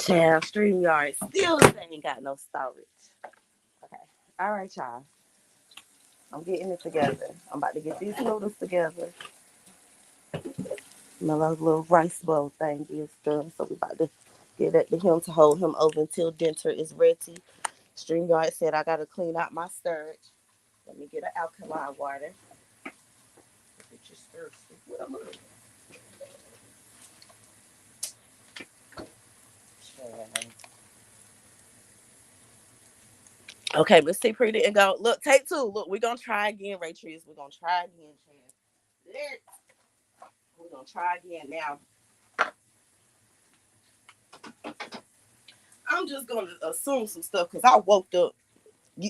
Child, StreamYard still ain't got no storage. Okay. All right, y'all. I'm getting it together. I'm about to get these noodles together. My little rice bowl thing is done. So we about to get it to him to hold him over until dinner is ready. StreamYard said I gotta clean out my stirge. Let me get an alkaline water. Get your stirge. What am I doing? Okay, let's see pretty and go. Look, take two. Look, we're gonna try again, Rachel. We're gonna try again, Chance. We're gonna try again now. I'm just gonna assume some stuff because I woke up.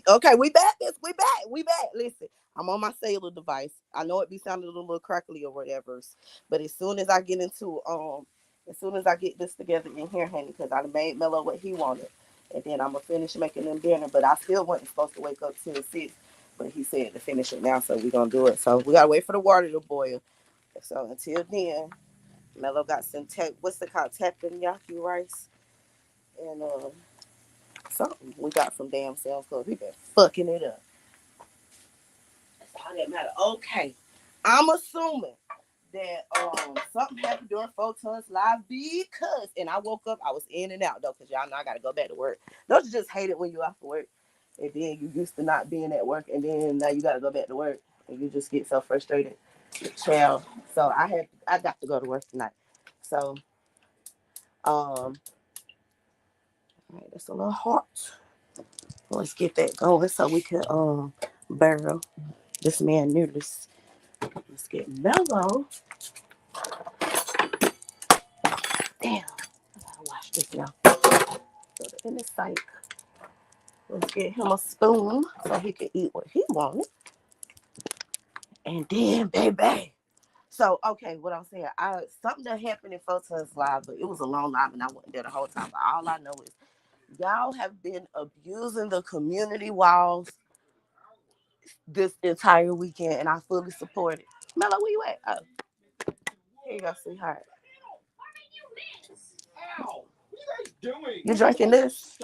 Okay, we back. We back. We back. Listen, I'm on my cellular device. I know it be sounding a little crackly or whatever, but as soon as I get this together in here, honey, because I made Mello what he wanted, and then I'm gonna finish making them dinner. But I still wasn't supposed to wake up till 6. But he said to finish it now, so we're gonna do it. So we gotta wait for the water to boil. So until then, Mello got some what's it called, teppanyaki rice, and something we got from damn Sam's Club. He been fucking it up. That's all that matter. Okay, I'm assuming that something happened during Photons Live because, and I woke up, I was in and out though, because y'all know I gotta go back to work. Don't you just hate it when you off of work, and then you used to not being at work, and then now you gotta go back to work, and you just get so frustrated, child. So I got to go to work tonight. So all right, that's a little hot. Let's get that going so we can barrel this man noodles. Let's get mellow. Damn, I gotta wash this now. Put it in the sink. Let's get him a spoon so he can eat what he wants. And then, baby. So, okay, what I'm saying, something that happened in Photons Live, but it was a long live and I wasn't there the whole time. But all I know is y'all have been abusing the community walls this entire weekend, and I fully support it. Mello, where you at? Oh, here you go, sweetheart. You drinking this?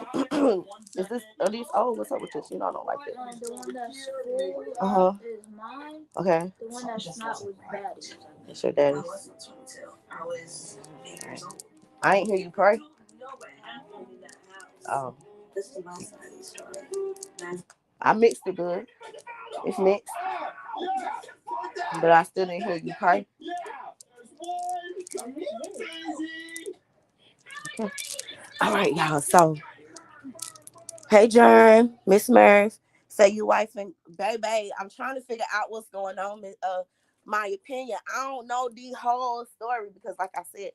Is this are these old? What's up with this? You know I don't like it. The one that's full is mine. Okay. The one that's not was daddy's. It's your daddy's. Right. I ain't hear you pray. Oh. I mixed it good. It's mixed. But I still didn't hear you pray. Okay. All right, y'all. So, hey, Jern, Miss Merv, say you wife and baby. I'm trying to figure out what's going on. My opinion. I don't know the whole story because, like I said,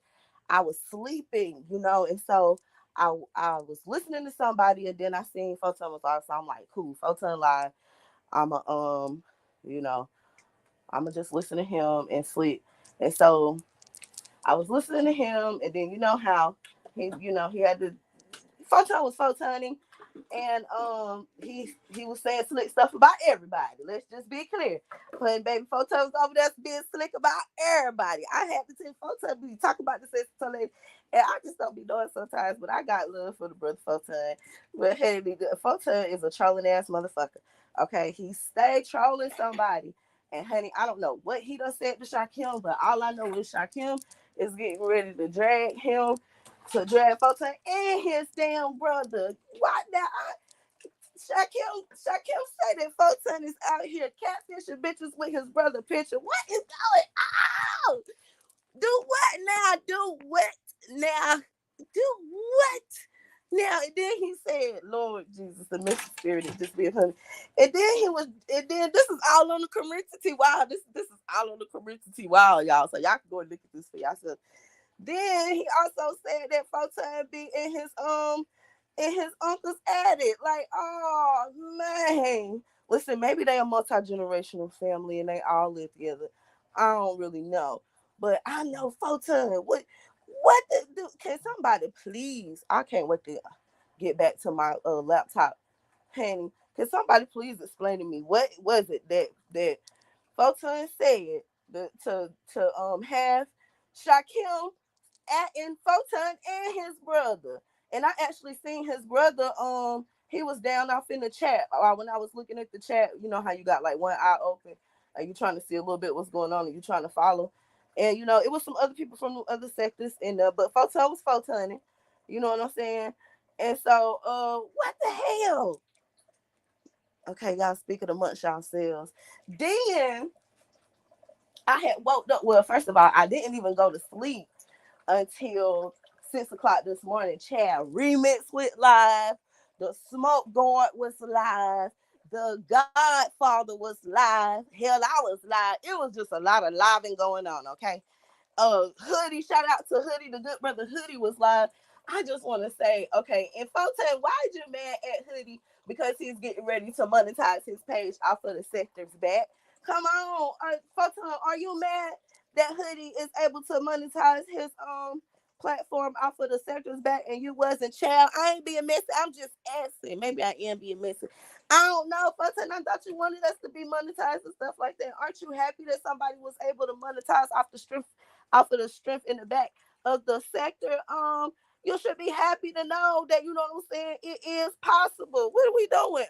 I was sleeping, and so I was listening to somebody, and then I seen Photon was live, so I'm like, cool, Photon live. I'ma you know, I'ma just listen to him and sleep. And so I was listening to him, and then you know how he had to Photon was photoning, and he was saying slick stuff about everybody. Let's just be clear. Putting baby Photon over there being slick about everybody. I had to tell Photon be talking about the sex and I just don't be doing sometimes. But I got love for the brother Photon. But hey, Photon is a trolling ass motherfucker. Okay, he stayed trolling somebody. And honey, I don't know what he done said to Shaquem, but all I know is Shaquem is getting ready to drag him to drag Photon and his damn brother. Why now? Shaquem say that Photon is out here catfishing bitches with his brother picture. What is going on? Do what now? Do what now? Do what? Now, and then he said, Lord Jesus, the mystic spirit is just being honey. And then this is all on the community. Wow, this is all on the community. Wow, y'all. So y'all can go and look at this for yourself. Then he also said that Photon be in his uncle's attic. Like, oh man. Listen, maybe they a multi-generational family and they all live together. I don't really know. But I know Photon. What the can somebody please? I can't wait to get back to my laptop. Honey, can somebody please explain to me what was it that Photon said to have Shaquem at in Photon and his brother. And I actually seen his brother. He was down off in the chat. When I was looking at the chat, you know how you got like one eye open, and you trying to see a little bit what's going on, and you trying to follow. And it was some other people from other sectors in there, but Photon was photoning. You know what I'm saying? And so, what the hell? Okay, y'all speaking amongst yourselves. Then I had woke up. Well, first of all, I didn't even go to sleep until 6 o'clock this morning. Chad remix with live. The Smoke Guard was live. The Godfather was live. Hell, I was live. It was just a lot of living going on. Okay. Hoodie, shout out to Hoodie, the good brother Hoodie was live. I just want to say, okay, and Photon, why you mad at Hoodie? Because he's getting ready to monetize his page off of the sector's back. Come on, Photon, are you mad that Hoodie is able to monetize his platform off of the sector's back and you wasn't? Child, I ain't being messy. I'm just asking. Maybe I am being messy. I don't know, Photon. I thought you wanted us to be monetized and stuff like that. Aren't you happy that somebody was able to monetize off of the strength in the back of the sector? You should be happy to know that, you know what I'm saying, it is possible. What are we doing?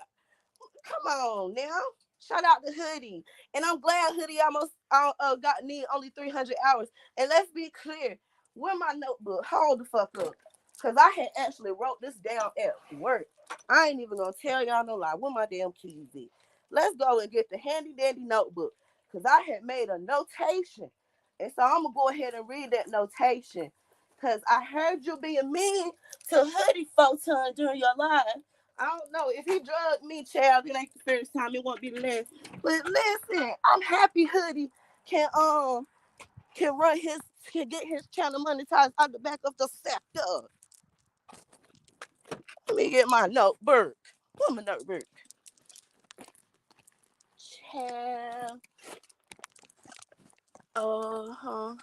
Come on now. Shout out to Hoodie. And I'm glad Hoodie almost got need only 300 hours. And let's be clear, where my notebook? Hold the fuck up. Because I had actually wrote this down at work. I ain't even going to tell y'all no lie. Where my damn keys is? Let's go and get the handy dandy notebook. Because I had made a notation. And so I'm going to go ahead and read that notation. Because I heard you being mean to Hoodie Photon during your live. I don't know. If he drugged me, child, it ain't the first time. It won't be the last. But listen, I'm happy Hoodie can get his channel monetized out the back of the sector. Let me get my notebook. Where's my notebook? Child. Uh-huh.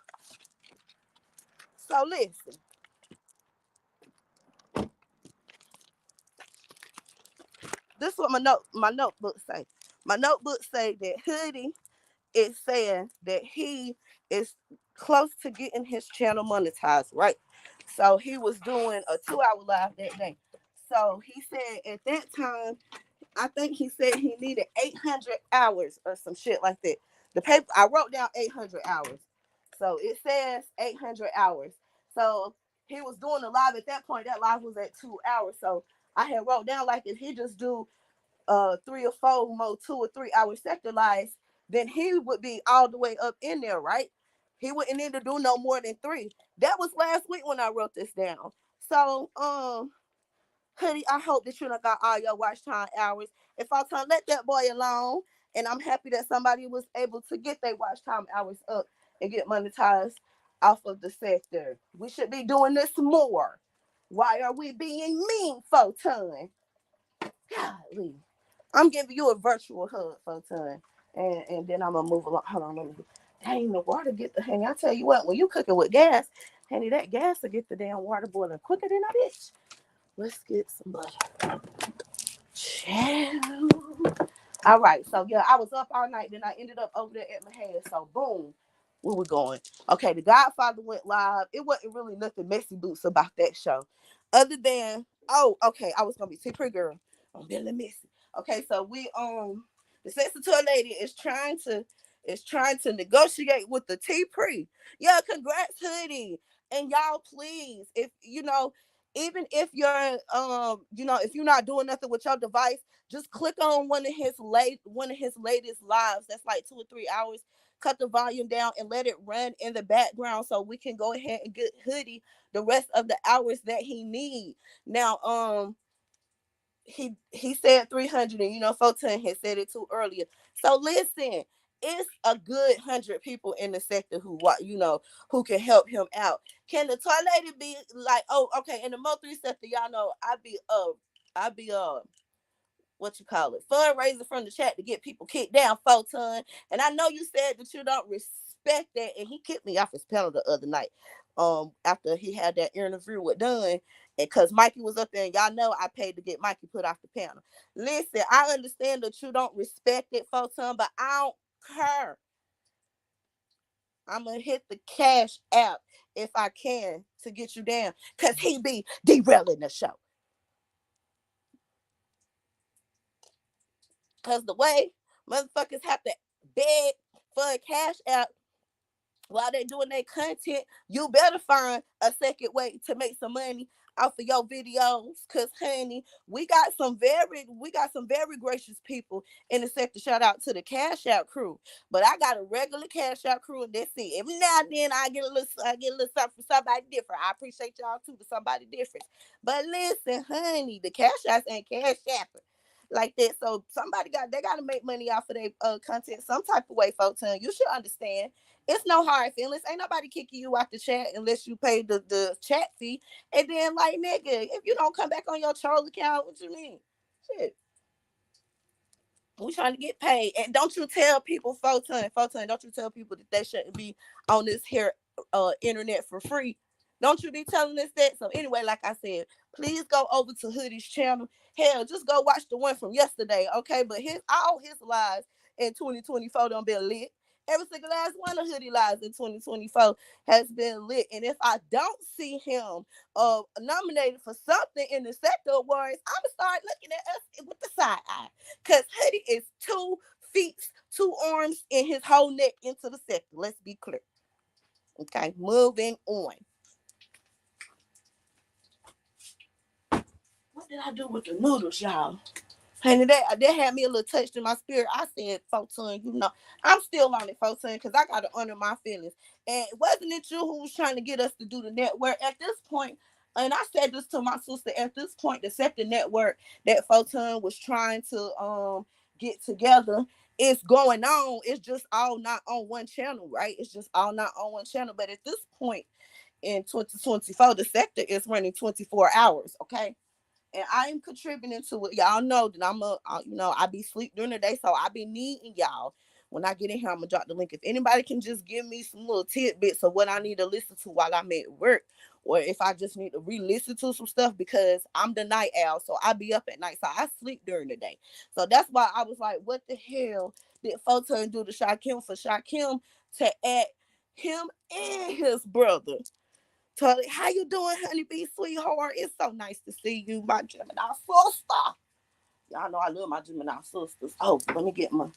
So listen. This is what my notebook say. My notebook say that Hoodie is saying that he is close to getting his channel monetized, right? So he was doing a 2-hour live that day. So he said at that time, I think he said he needed 800 hours or some shit like that. The paper, I wrote down 800 hours. So it says 800 hours. So he was doing the live at that point. That live was at 2 hours. So I had wrote down like if he just do 3 or 4 more 2 or 3 hour sector lives, then he would be all the way up in there, right? He wouldn't need to do no more than 3. That was last week when I wrote this down. So Hoodie, I hope that you done got all your watch time hours. If I can let that boy alone, and I'm happy that somebody was able to get their watch time hours up and get monetized off of the sector. We should be doing this more. Why are we being mean, Photon? Golly. I'm giving you a virtual hug, Photon. And then I'm gonna move along. Hold on, let me. Dang, the water get the hang. I tell you what, when you cooking with gas, honey, that gas will get the damn water boiling quicker than a bitch. Let's get some butter. Chill. All right, so yeah, I was up all night. Then I ended up over there at my head. So boom, where we going? Okay, The Godfather went live. It wasn't really nothing messy boots about that show, other than okay, I was gonna be T-Pre girl. I'm Billy Missy. Okay, so we the sensitive lady is trying to negotiate with the T-Pre. Yeah, congrats, Hoodie. And y'all, please, if even if you're if you're not doing nothing with your device, just click on one of his latest lives. That's like 2 or 3 hours. Cut the volume down and let it run in the background so we can go ahead and get Hoodie the rest of the hours that he need. Now, he said 300, and Photon had said it too earlier. So listen, it's a good 100 people in the sector who can help him out. Can the toy lady be like, oh, okay, in the Mo3 sector, y'all know I be what you call it, fundraiser from the chat to get people kicked down, Photon. And I know you said that you don't respect that, and he kicked me off his panel the other night. After he had that interview with Dunn, and because Mikey was up there, and y'all know I paid to get Mikey put off the panel. Listen, I understand that you don't respect it, Photon, but I don't care. I'm gonna hit the cash app if I can to get you down, cause he be derailing the show. Cause the way motherfuckers have to beg for a cash app while they doing their content, you better find a second way to make some money off of your videos. Cause honey, we got some very gracious people in the sector. Shout out to the Cash Out crew. But I got a regular Cash Out crew and that's it. Every now and then I get a little something for somebody different. I appreciate y'all too for somebody different. But listen, honey, the Cash Outs ain't cash apping like that. So they gotta make money off of their content some type of way, folks. And you should understand it's no hard feelings. Ain't nobody kicking you out the chat unless you pay the chat fee. And then, like, nigga, if you don't come back on your troll account, what you mean? Shit. We trying to get paid. And don't you tell people, Photon, don't you tell people that they shouldn't be on this here internet for free. Don't you be telling us that. So anyway, like I said, please go over to Hoodie's channel. Hell, just go watch the one from yesterday, okay? But all his lives in 2024 don't been lit. Every single last one of Hoodie lives in 2024 has been lit. And if I don't see him nominated for something in the sector awards, I'm gonna start looking at us with the side eye. Cause Hoodie is 2 feet, 2 arms, in his whole neck into the sector. Let's be clear. Okay, moving on. What did I do with the noodles, y'all? And that had me a little touched in my spirit. I said, Photon, I'm still on it, Photon, because I got to honor my feelings. And wasn't it you who was trying to get us to do the network? At this point, and I said this to my sister, at this point, the second network that Photon was trying to get together is going on. It's just all not on one channel, right? It's just all not on one channel. But at this point in 2024, the sector is running 24 hours, okay? And I am contributing to it. Y'all know that I be sleep during the day, so I be needing y'all. When I get in here, I'm gonna drop the link. If anybody can just give me some little tidbits of what I need to listen to while I'm at work, or if I just need to re-listen to some stuff, because I'm the night owl, so I be up at night, so I sleep during the day. So that's why I was like, what the hell did Photon do to Shakim for Shakim to add him and his brother? Tully, how you doing, honeybee, sweetheart? It's so nice to see you, my Gemini sister. Y'all know I love my Gemini sisters. Oh, let me get my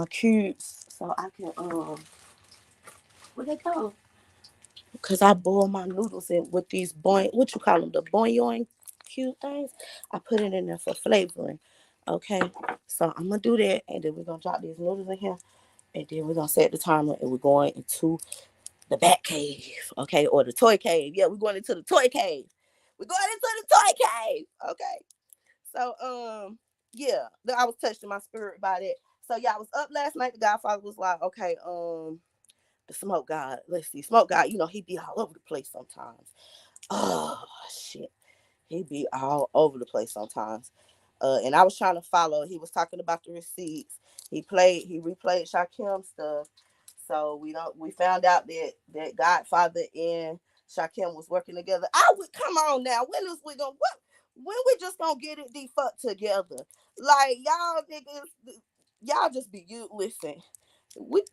cubes so I can what they call? Cause I boil my noodles in with these what you call them, the bouillon cube things. I put it in there for flavoring. Okay, so I'm gonna do that, and then we're gonna drop these noodles in here, and then we're gonna set the timer, and we're going into the Bat Cave, okay, or the Toy Cave. Yeah, we're going into the Toy Cave. We're going into the Toy Cave, okay. So, yeah, I was touched in my spirit by that. So, yeah, I was up last night. The Godfather was like, okay, the Smoke God. Let's see, Smoke God. He be all over the place sometimes. Oh shit, he be all over the place sometimes. And I was trying to follow. He was talking about the receipts. He replayed Shakim stuff. So we found out that Godfather and Shakim was working together. I would come on now. When we just gonna get it the fuck together? Like y'all niggas, y'all just be you. Listen, we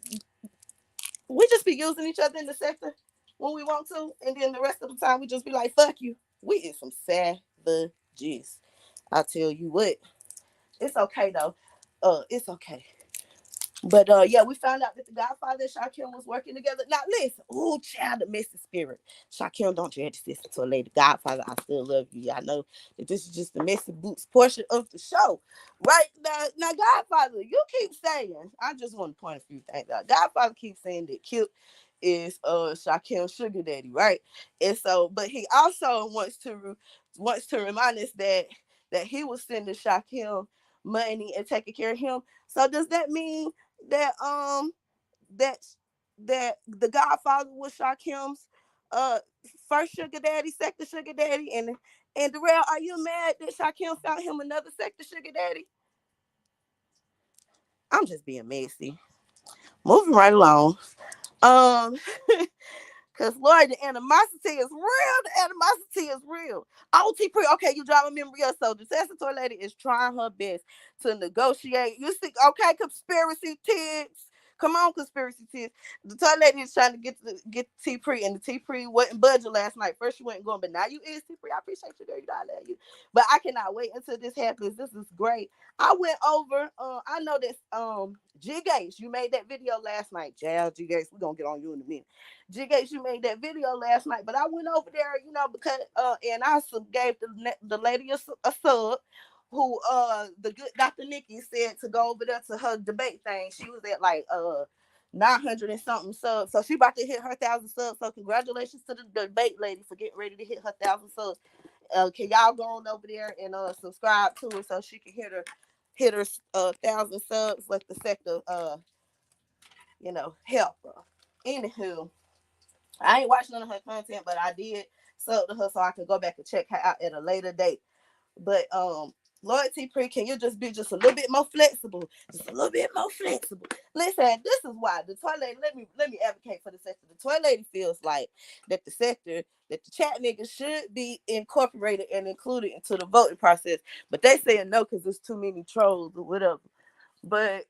we just be using each other in the sector when we want to, and then the rest of the time we just be like, fuck you. We is some savages. I tell you what. It's okay though. It's okay. But yeah, we found out that the Godfather and Shakim was working together. Now listen, ooh, child, the messy spirit. Shakim, don't you have to listen to a lady. Godfather, I still love you. I know that this is just the messy boots portion of the show. Right now, Godfather, you keep saying, I just want to point a few things out. Godfather keeps saying that Kip is Shakim's sugar daddy, right? And so, but he also wants to remind us that he was sending Shakim money and taking care of him. So does that mean that that that the Godfather was Shakim's uh first sugar daddy, second sugar daddy, and Darrell, are you mad that Shakim found him another second sugar daddy? I'm just being messy. Moving right along. Um Cause Lord, the animosity is real. The animosity is real. OT pre, okay, you driving memory up. So the testator lady is trying her best to negotiate. You see, okay, conspiracy tips. Come on, conspiracy theories. The toy lady is trying to get T Pre, and the T Pre wasn't budging last night. First you went going, but now you is T Pre. I appreciate you, girl. You know I love you. But I cannot wait until this happens. This is great. I went over. I know this. G Gates, you made that video last night. Jazz G Gates, we're gonna get on you in a minute. G Gates, you made that video last night, but I went over there, because and I gave the lady a sub who the good Dr. Nikki said to go over there to her debate thing. She was at like 900 and something subs. So she about to hit her 1,000 subs. So congratulations to the debate lady for getting ready to hit her 1,000 subs. Can y'all go on over there and subscribe to her so she can hit her 1,000 subs? Let the sector help her. Anywho, I ain't watched none of her content, but I did sub to her so I can go back and check her out at a later date. But Lord T Pre, can you just be just a little bit more flexible? Just a little bit more flexible. Listen, this is why the toy lady, let me advocate for the sector. The toy lady feels like that the sector, that the chat niggas should be incorporated and included into the voting process. But they saying no because there's too many trolls or whatever. But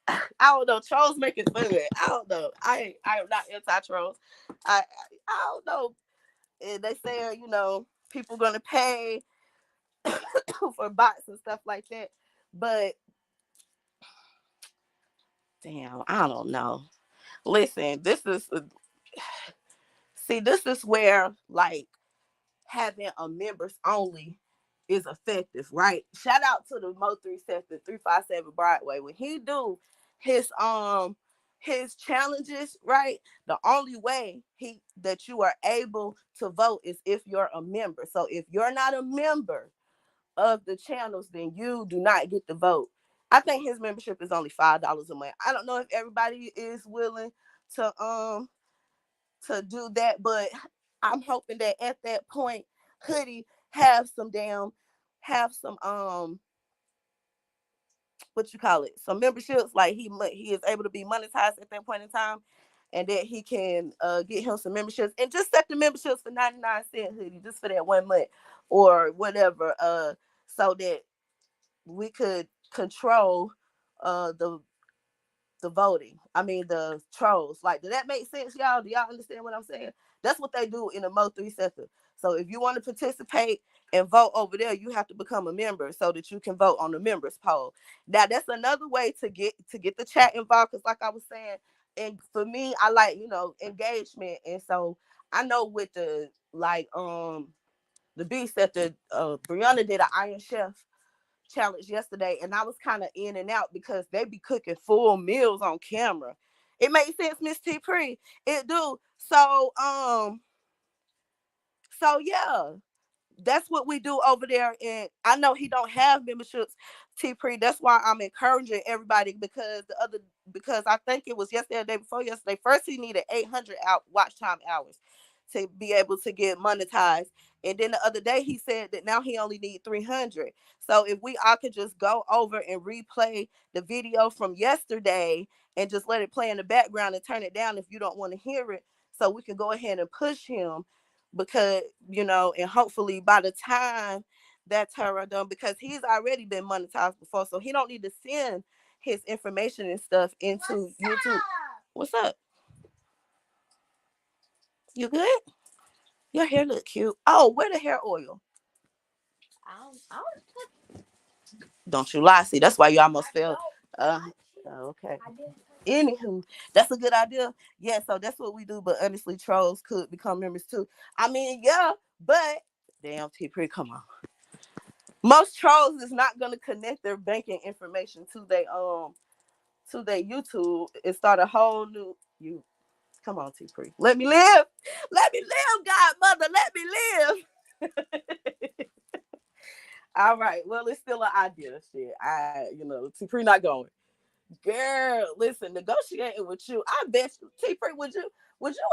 I don't know. Trolls make it fun. I don't know. I am not anti-trolls. I don't know. And they say, people gonna pay for bots and stuff like that. But damn, I don't know. Listen, this is where like having a members only is effective, right? Shout out to the Mo 3 Sector 357 Broadway. When he do his challenges, right? The only way that you are able to vote is if you're a member. So if you're not a member of the channels, then you do not get the vote. I think his membership is only $5 a month. I don't know if everybody is willing to do that, but I'm hoping that at that point, Hoodie have some some memberships, like he is able to be monetized at that point in time, and that he can get him some memberships and just set the memberships for 99 cents, Hoodie, just for that 1 month or whatever, so that we could control the voting. I mean the trolls. Like, does that make sense, y'all? Do y'all understand what I'm saying? That's what they do in the Mo 3 sector. So if you want to participate and vote over there, you have to become a member so that you can vote on the members poll. Now that's another way to get the chat involved, because like I was saying, and for me, I like, engagement. And so I know with the the beast that Brianna did an Iron Chef challenge yesterday, and I was kind of in and out because they be cooking full meals on camera. It made sense, Miss T Pre. It do. So yeah, that's what we do over there. And I know he don't have memberships, T Pre. That's why I'm encouraging everybody, because I think it was yesterday, the day before yesterday. First, he needed 800 watch time hours to be able to get monetized. And then the other day he said that now he only needs 300. So if we all could just go over and replay the video from yesterday and just let it play in the background and turn it down if you don't want to hear it, so we can go ahead and push him, because and hopefully by the time that's her done, because he's already been monetized before, so he don't need to send his information and stuff into YouTube. What's up? You good? Your hair look cute. Oh, where the hair oil? Don't you lie. See, that's why you almost fell. Okay. Anywho, that's a good idea. Yeah, so that's what we do. But honestly, trolls could become members too. I mean, yeah, but damn, T Pre, come on. Most trolls is not gonna connect their banking information to their YouTube and start a whole new you. Come on, T Pre. Let me live. Let me live, Godmother. Let me live. All right. Well, it's still an idea. Shit. T Pre not going. Girl, listen, negotiating with you. I bet you, T Pre, would you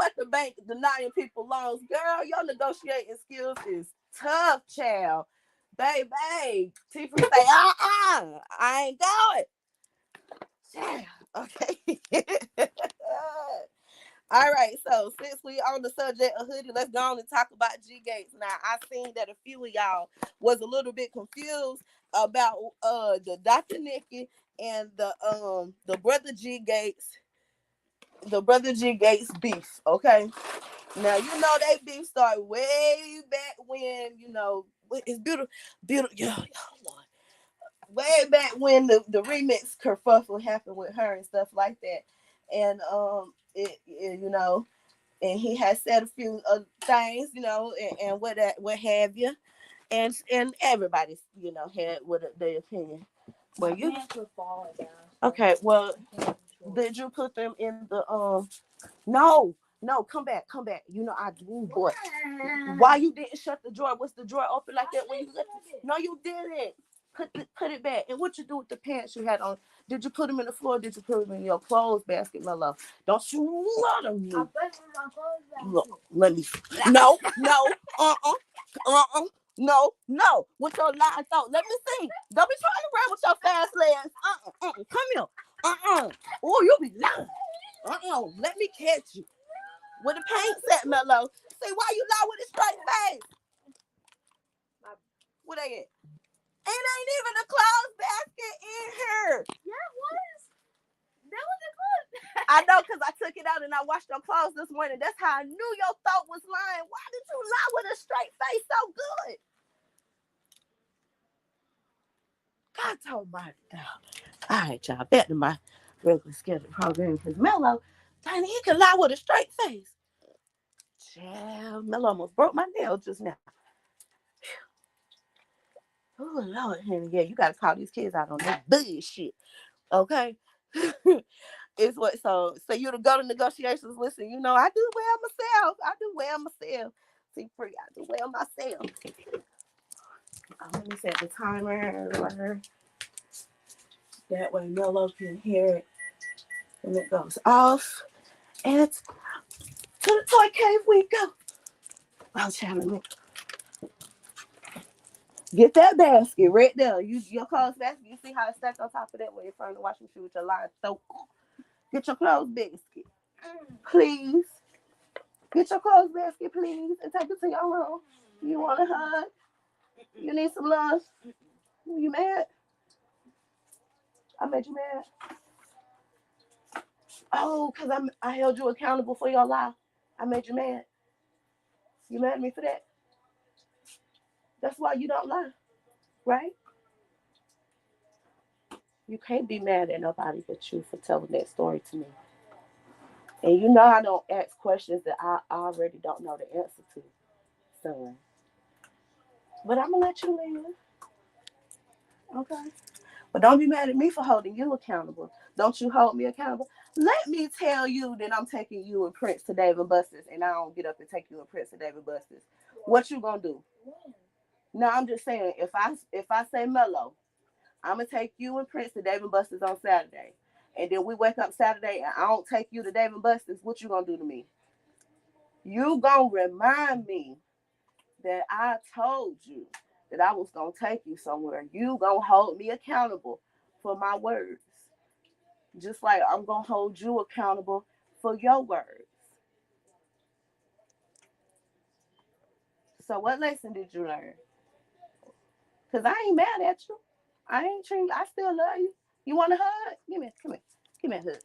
at the bank denying people loans? Girl, your negotiating skills is tough, child. Baby. T Pre say, I ain't going. Child. Okay. All right, so since we on the subject of Hoodie, let's go on and talk about G Gates. Now, I seen that a few of y'all was a little bit confused about the Dr. Nikki and the brother G Gates the Brother G Gates beef, okay? Now, you know, they beef started way back when, you know, it's beautiful, yeah, Lord. Way back when the remix kerfuffle happened with her and stuff like that. And, you know, and he has said a few things, you know, and what have you. And everybody, you know, had what their opinion. Well, you okay? Well, did you put them in the No, come back. You know I do, boy. Why you didn't shut the drawer? Was the drawer open like that when you left? No, you didn't. Put it back. And what you do with the pants you had on? Did you put them in the floor? Did you put them in your clothes basket, my love? Don't you lie to me. Look, let me. No. No. With your lying thought. Let me see. Don't be trying to run with your fast legs. Come here. Oh, you be lying. Let me catch you. With the paint set, Mello. See why you lie with a straight face. Where they at? It ain't even a clothes basket in here. Yeah, it was. That was a clothes. I know, because I took it out and I washed your clothes this morning. That's how I knew your thought was lying. Why did you lie with a straight face so good? God almighty. All right, y'all. Back to my regular scheduled program. Because Mello, Tiny, he can lie with a straight face. Child, Mello almost broke my nail just now. Oh, Lord, honey. Yeah, you got to call these kids out on that bullshit. Okay? It's what, so you to go to negotiations. Listen, you know, I do well myself. See, free, I do well myself. Let me set the timer. That way Mello can hear it. And it goes off. And it's to the toy cave we go. I'm telling you. Get that basket right there. Your clothes basket. You see how it's stacked on top of that when you're from the washing machine with your line soap. Get your clothes basket, please. Get your clothes basket, please, and take it to your room. You want a hug? You need some love? You mad? I made you mad? Oh, because I held you accountable for your lie. I made you mad. You mad at me for that? That's why you don't lie, right? You can't be mad at nobody but you for telling that story to me. And you know I don't ask questions that I already don't know the answer to, son. But I'm going to let you live, okay? But don't be mad at me for holding you accountable. Don't you hold me accountable. Let me tell you that I'm taking you and Prince to Dave and Buster's, and I don't get up and take you and Prince to Dave and Buster's. What you gonna do? No, I'm just saying, if I say Mello, I'm gonna take you and Prince to Dave and Buster's on Saturday, and then we wake up Saturday and I don't take you to Dave and Buster's. What you gonna do to me? You gonna remind me that I told you that I was gonna take you somewhere. You gonna hold me accountable for my words, just like I'm gonna hold you accountable for your words. So what lesson did you learn? Cause I ain't mad at you. I ain't treating. I still love you. You want a hug? Come here. Give me a hug.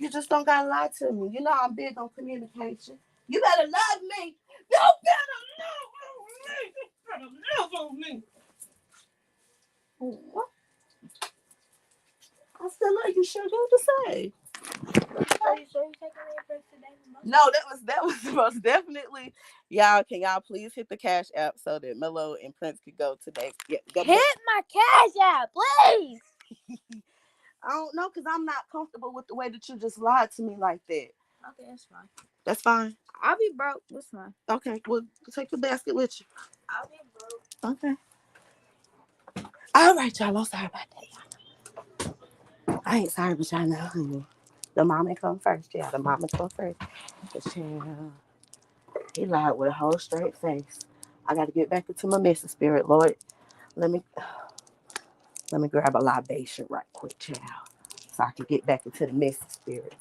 You just don't gotta lie to me. You know I'm big on communication. You better love me. You better love on me. What? I still love you, sugar. What to say? No, that was most definitely. Can y'all please hit the cash app so that Mello and Prince could go today? Hit my cash app, please. I don't know, because I'm not comfortable with the way that you just lied to me like that. Okay, that's fine. That's fine. I'll be broke. That's fine. Okay, well, take the basket with you. I'll be broke. Okay. All right, y'all. I'm sorry about that, y'all. I ain't sorry, but y'all know, honey. The mama come first. Yeah, the mama come first. But yeah, he lied with a whole straight face. I got to get back into my messy spirit, Lord. Let me grab a libation right quick, child, so I can get back into the messy spirit.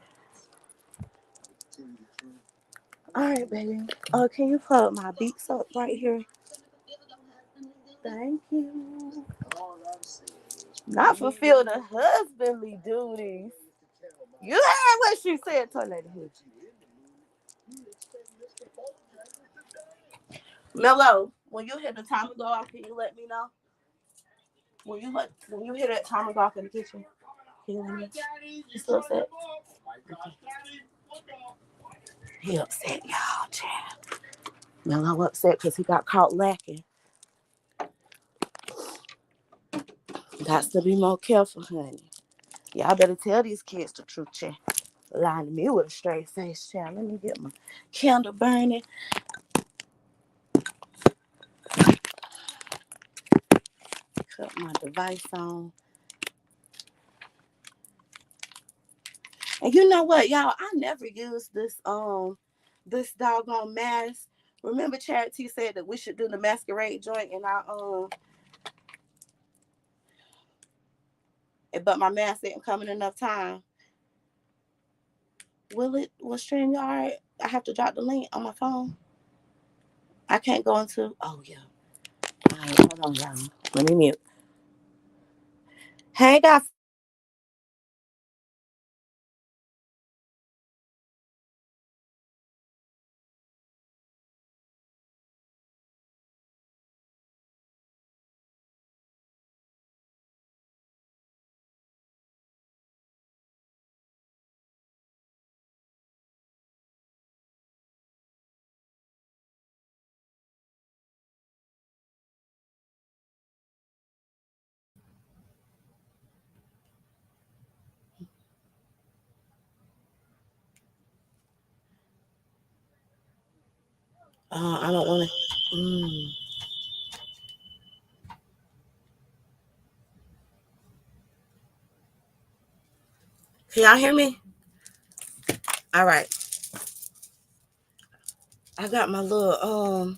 All right, baby. Oh, can you put my beats up right here? Thank you. Not fulfill the husbandly duties. You heard what she said, Tornado Hood. Mello, when you hear the timer go off, can you let me know? When you hear that timer go off in the kitchen, can you let me know? You still upset? He upset, y'all, child. Mello upset because he got caught lacking. Got to be more careful, honey. Y'all better tell these kids the truth, child. Lying to me with a straight face, child. Let me get my candle burning. Cut my device on. And you know what, y'all? I never used this doggone mask. Remember Charity said that we should do the masquerade joint and but my mask didn't come in enough time. Will StreamYard? I have to drop the link on my phone. I can't go into yeah. All right, hold on, y'all. Let me mute. Hey guys. I don't want to. Can y'all hear me? All right. I got my little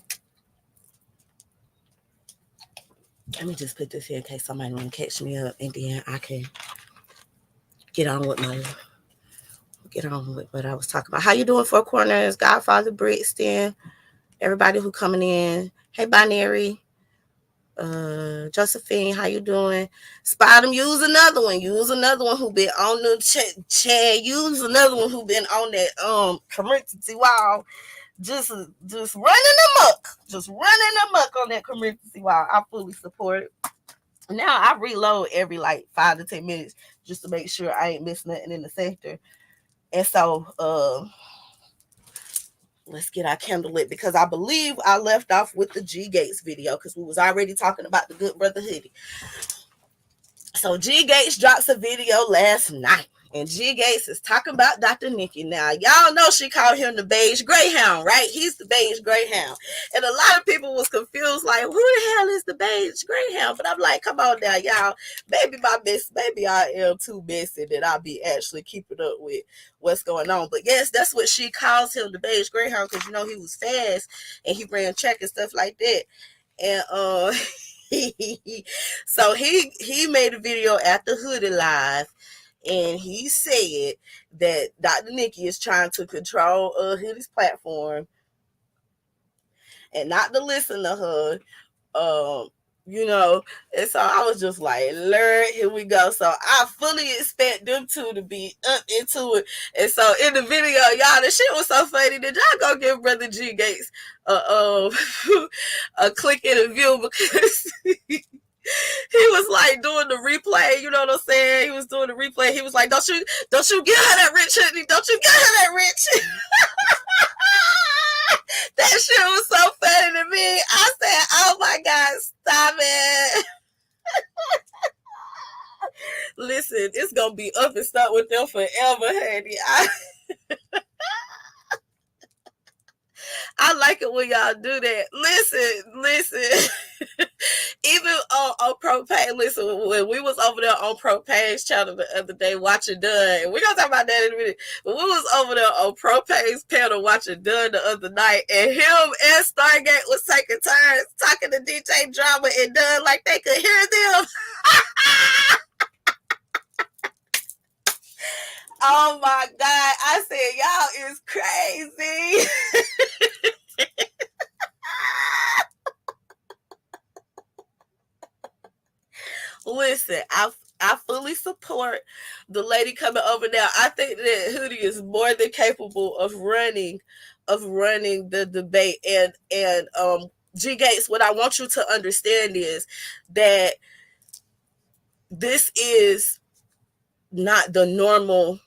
let me just put this here in case somebody want to catch me up, and then I can get on with what I was talking about. How you doing, Four Corners, Godfather Brixton, everybody who coming in? Hey, Binary, Josephine, how you doing? Spot him. Use another one who been on the chat. Use another one who been on that community wall. Just running amok on that community wall. I fully support it. Now I reload every like 5 to 10 minutes just to make sure I ain't missing nothing in the sector. And so let's get our candle lit, because I believe I left off with the G Gates video because we was already talking about the good brother hoodie. So G Gates drops a video last night, and G Gates is talking about Dr. Nikki. Now, y'all know she called him the beige greyhound, right? He's the beige greyhound. And a lot of people was confused, like, who the hell is the beige greyhound? But I'm like, come on now, y'all. Maybe I am too messy that I'll be actually keeping up with what's going on. But yes, that's what she calls him, the beige greyhound, because, you know, he was fast and he ran track and stuff like that. And so he made a video after Hoodie Live, and he said that Dr. Nikki is trying to control Hoodie's platform and not to listen to her. You know, and so I was just like, Lord, here we go. So I fully expect them two to be up into it. And so in the video, y'all, the shit was so funny. Did y'all go give Brother G Gates a click in a view, because he was like doing the replay, you know what I'm saying? He was doing the replay. He was like, don't you give her that rich honey. Don't you give her that rich. That shit was so funny to me. I said, oh my God, stop it. Listen, it's going to be up and stuck with them forever, honey. I like it when y'all do that. Listen. Even on Propane, listen, when we was over there on Propane's channel the other day watching Dunn, and we're going to talk about that in a minute, but we was over there on Propane's panel watching Dunn the other night, and him and Stargate was taking turns talking to DJ Drama and Dunn like they could hear them. Oh my God. I said, y'all is crazy. Listen, I I fully support the lady coming over now. I think that Hootie is more than capable of running the debate. And G Gates, what I want you to understand is that this is not the normal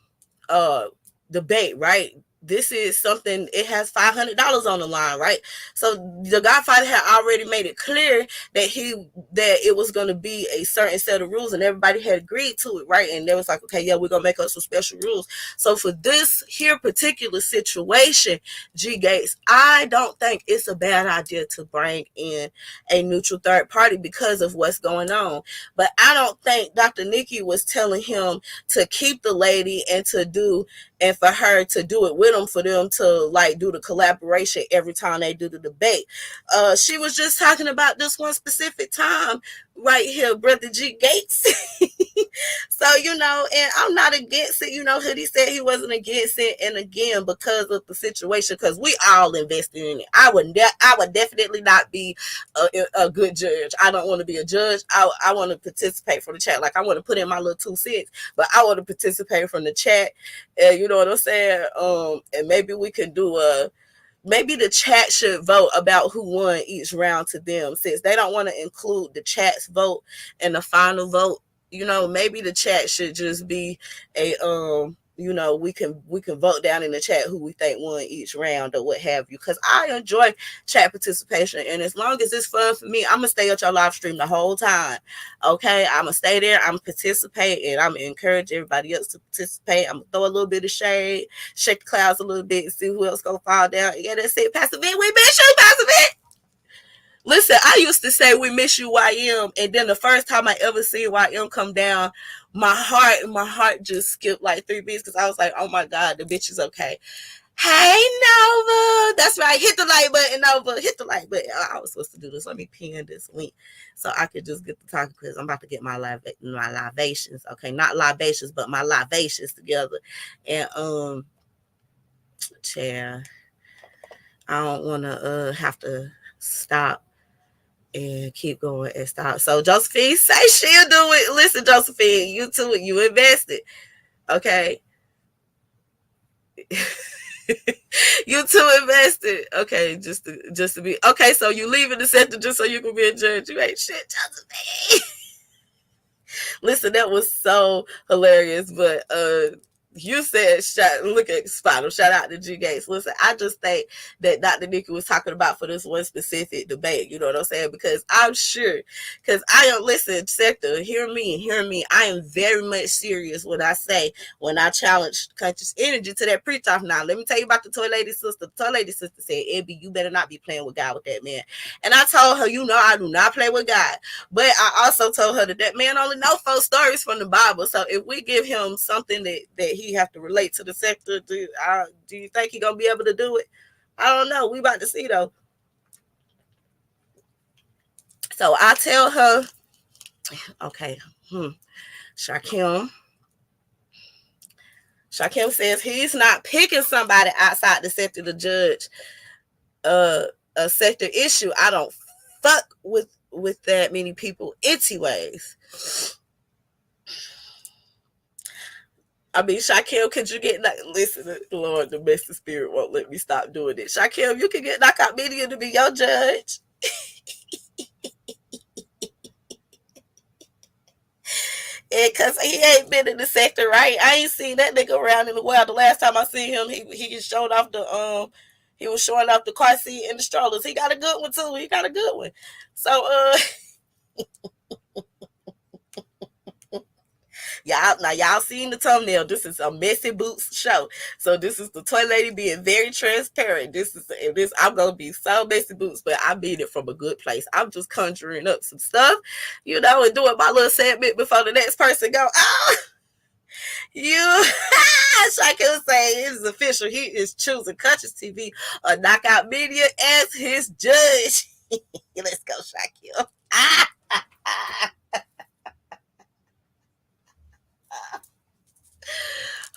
debate, right? This is something, it has $500 on the line, right? So the Godfather had already made it clear that it was going to be a certain set of rules, and everybody had agreed to it, right? And they was like, okay, yeah, we're going to make up some special rules. So for this here particular situation, G Gates, I don't think it's a bad idea to bring in a neutral third party because of what's going on. But I don't think Dr. Nikki was telling him to keep the lady and for her to do it with them, for them to like do the collaboration every time they do the debate. She was just talking about this one specific time right here, Brother G Gates. So, and I'm not against it. Hoodie said he wasn't against it. And again, because of the situation, because we all invested in it. I would definitely not be a good judge. I don't want to be a judge. I want to participate from the chat. Like, I want to put in my little 2 cents, but I want to participate from the chat. You know what I'm saying? And maybe we can do maybe the chat should vote about who won each round to them, since they don't want to include the chat's vote in the final vote. Maybe the chat should just be a we can vote down in the chat who we think won each round or what have you, because I enjoy chat participation, and as long as it's fun for me, I'm gonna stay at your live stream the whole time. Okay, I'm gonna stay there, I'm gonna participate, and I'm gonna encourage everybody else to participate. I'm gonna throw a little bit of shade, shake the clouds a little bit, and see who else gonna fall down. Yeah, that's it. Pastor V, we miss you, Pastor V. Listen, I used to say we miss you, YM, and then the first time I ever see YM come down, my heart just skipped like 3 beats, because I was like, oh my God, the bitch is okay. Hey, Nova. That's right. Hit the like button, Nova. Hit the like button. I was supposed to do this. Let me pin this link so I could just get the talking, because I'm about to get my libations. Okay, not libations, but my libations together. And chair, I don't want to have to stop and keep going and stop. So Josephine say she'll do it. Listen, Josephine, you too. You invested. Okay. You too invested. Okay, just to be okay. So you leaving the sector just so you can be a judge. You ain't shit, Josephine. Listen, that was so hilarious. But you said, look at Spider, shout out to G Gates. Listen, I just think that Dr. Nikki was talking about for this one specific debate, you know what I'm saying? Because I'm sure, because listen, sector, hear me. I am very much serious when I say, when I challenge conscious energy to that preach-off. Now, let me tell you about the toy lady sister. The toy lady sister said, Ebby, you better not be playing with God with that man. And I told her, I do not play with God. But I also told her that man only know 4 stories from the Bible. So if we give him something that he have to relate to the sector, do you think he gonna be able to do it? I don't know. We about to see though. So I tell her, okay, Shakim says he's not picking somebody outside the sector to judge a sector issue. I don't fuck with that many people anyways. I mean, Shaquille, could you get listen, Lord, the domestic spirit won't let me stop doing it. Shaquille, you can get Knockout Media to be your judge. Because he ain't been in the sector, right? I ain't seen that nigga around in the world. The last time I seen him, he showed off he was showing off the car seat and the strollers. He got a good one too. He got a good one. So y'all seen the thumbnail. This is a Messy Boots show. So this is the toy lady being very transparent. I'm gonna be so Messy Boots, but I mean it from a good place. I'm just conjuring up some stuff, and doing my little segment before the next person go. Oh, Shaquille say it's official. He is choosing Conscious TV or Knockout Media as his judge. Let's go, Shaquille.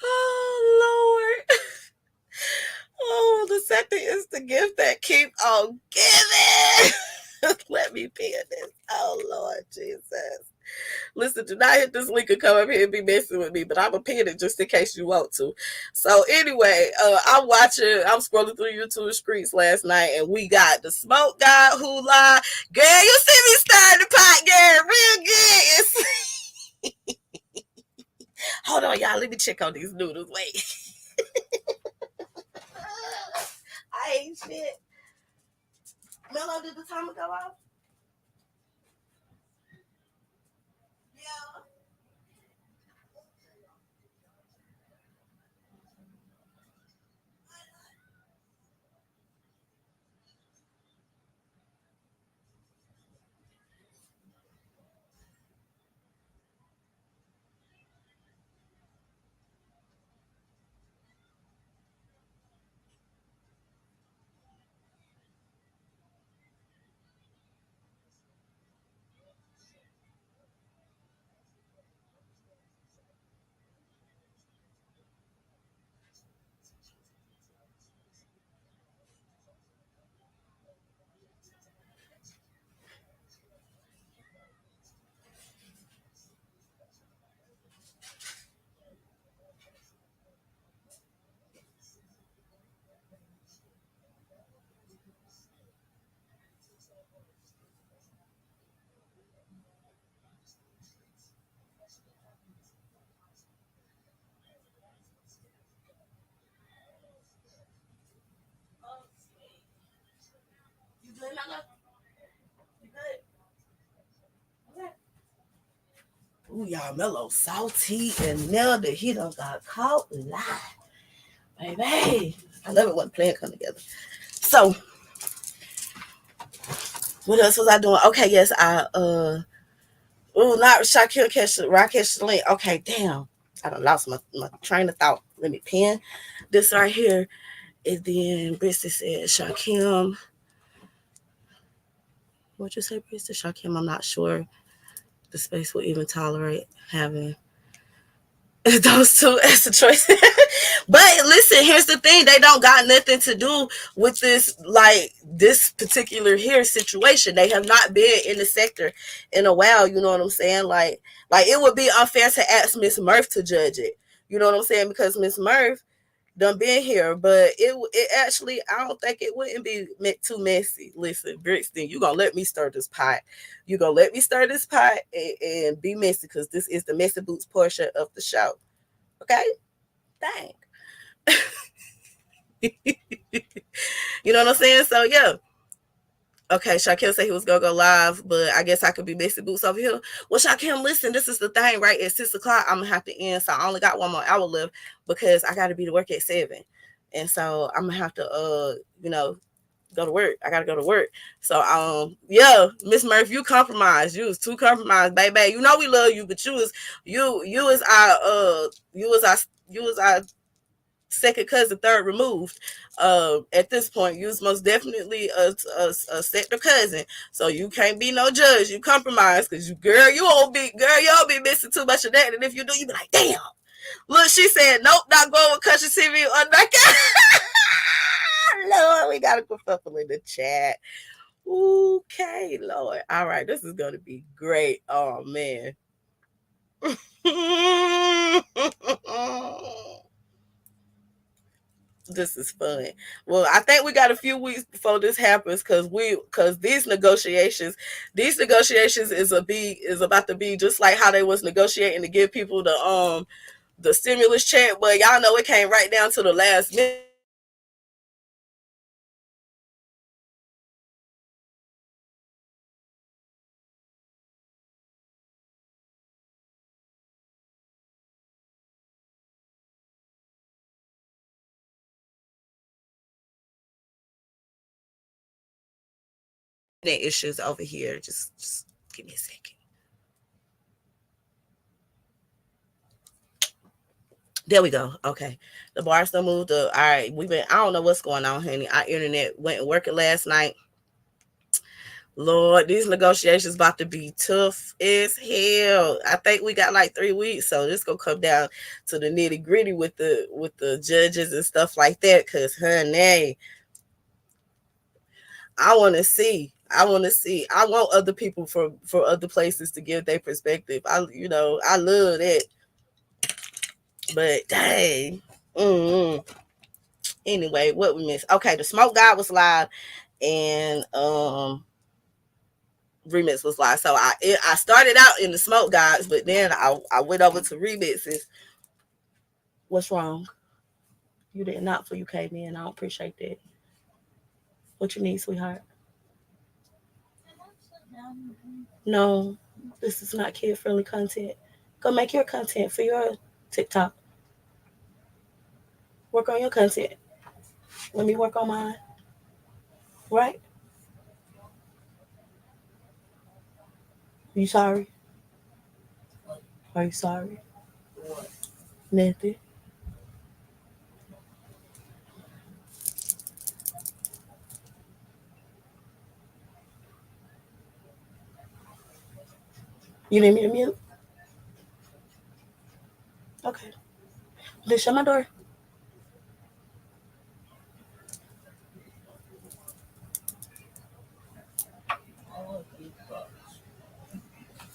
Oh, Lord. Oh, the second is the gift that keep on giving. Let me pin this. Oh, Lord Jesus. Listen, do not hit this link and come up here and be messing with me, but I'm going to pin it just in case you want to. So anyway, I'm scrolling through YouTube streets last night, and we got the Smoke God who lied. Girl, you see me stirring the pot, girl, real good. Hold on, y'all. Let me check on these noodles. Wait. I ain't shit. Mello, did the timer go off? Yeah. You good, Mello? You good? Okay. Ooh, y'all, Mello salty and nailed it. He done got caught live. Baby. I love it when playing come together. So, what else was I doing? Okay, yes, not Shaquille catch Rakesh Link. Okay, damn. I done lost my train of thought. Let me pin this right here. And then Bristol said Shaquille. What you say, Bristol? Shaquille, I'm not sure the space will even tolerate having those two as a choice. But listen, here's the thing: they don't got nothing to do with this, like this particular here situation. They have not been in the sector in a while. You know what I'm saying? Like it would be unfair to ask Miss Murph to judge it. You know what I'm saying? Because Miss Murph done been here, but it actually, I don't think it wouldn't be too messy. Listen, Brixton, you gonna let me stir this pot. You gonna let me stir this pot and be messy, because this is the messy boots portion of the show. Okay? Dang. You know what I'm saying? So yeah. Okay, Shaquille said he was gonna go live, but I guess I could be messy boots over here. Well, Shaquille, listen, this is the thing, right? At 6 o'clock, I'm gonna have to end, so I only got 1 more hour left because I gotta be to work at 7, and so I'm gonna have to, go to work. I gotta go to work. So, yeah, Miss Murphy, you compromised. You was too compromised, baby. You know we love you, but you was our second cousin, third removed. At this point, you was most definitely a second cousin, so you can't be no judge. You compromise, because you won't be missing too much of that, and if you do, you be like, damn. Look, she said, nope, not going with Country TV on that. Lord, we got a kerfuffle in the chat. Okay, Lord. All right, this is gonna be great. Oh man. This is fun. Well, I think we got a few weeks before this happens, because these negotiations is about to be just like how they was negotiating to give people the stimulus check, but y'all know it came right down to the last minute. Issues over here. Just give me a second. There we go. Okay. The bar still moved up. All right. I don't know what's going on, honey. Our internet went working last night. Lord, these negotiations about to be tough as hell. I think we got like 3 weeks, so this gonna come down to the nitty gritty with the judges and stuff like that. Cause honey, I want to see. I want to see. I want other people for other places to give their perspective. I love that. But dang. Mm-hmm. Anyway, what we missed? Okay, the Smoke God was live, and Remix was live. So I started out in the Smoke Gods, but then I went over to remixes. What's wrong? You did not for you came in. I don't appreciate that. What you need, sweetheart? No, this is not kid friendly content. Go make your content for your TikTok. Work on your content. Let me work on mine. Right? You sorry? Are you sorry? Nothing. You need me to mute? Okay. Then shut my door.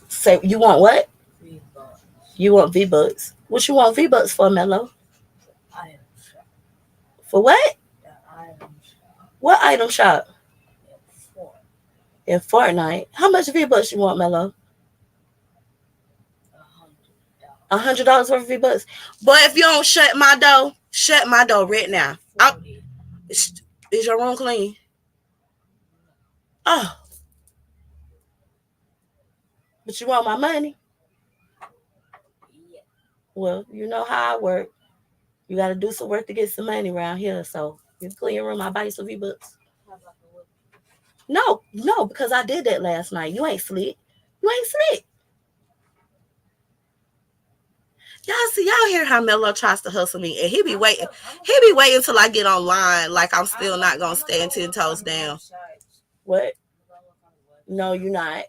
Say you want what? You want V-Bucks. What you want V-Bucks for, Mello? For what? What item shop? In Fortnite. How much V-Bucks you want, Mello? $100 worth of V-Bucks. But if you don't shut my door right now. Is your room clean? Oh. But you want my money? Well, you know how I work. You got to do some work to get some money around here. So you clean your room, I buy you some V-Bucks. No, because I did that last night. You ain't slick. You ain't slick. Y'all hear how Mello tries to hustle me, and he be waiting till I get online, like I'm still not gonna stand 10 toes down. What? No, you're not.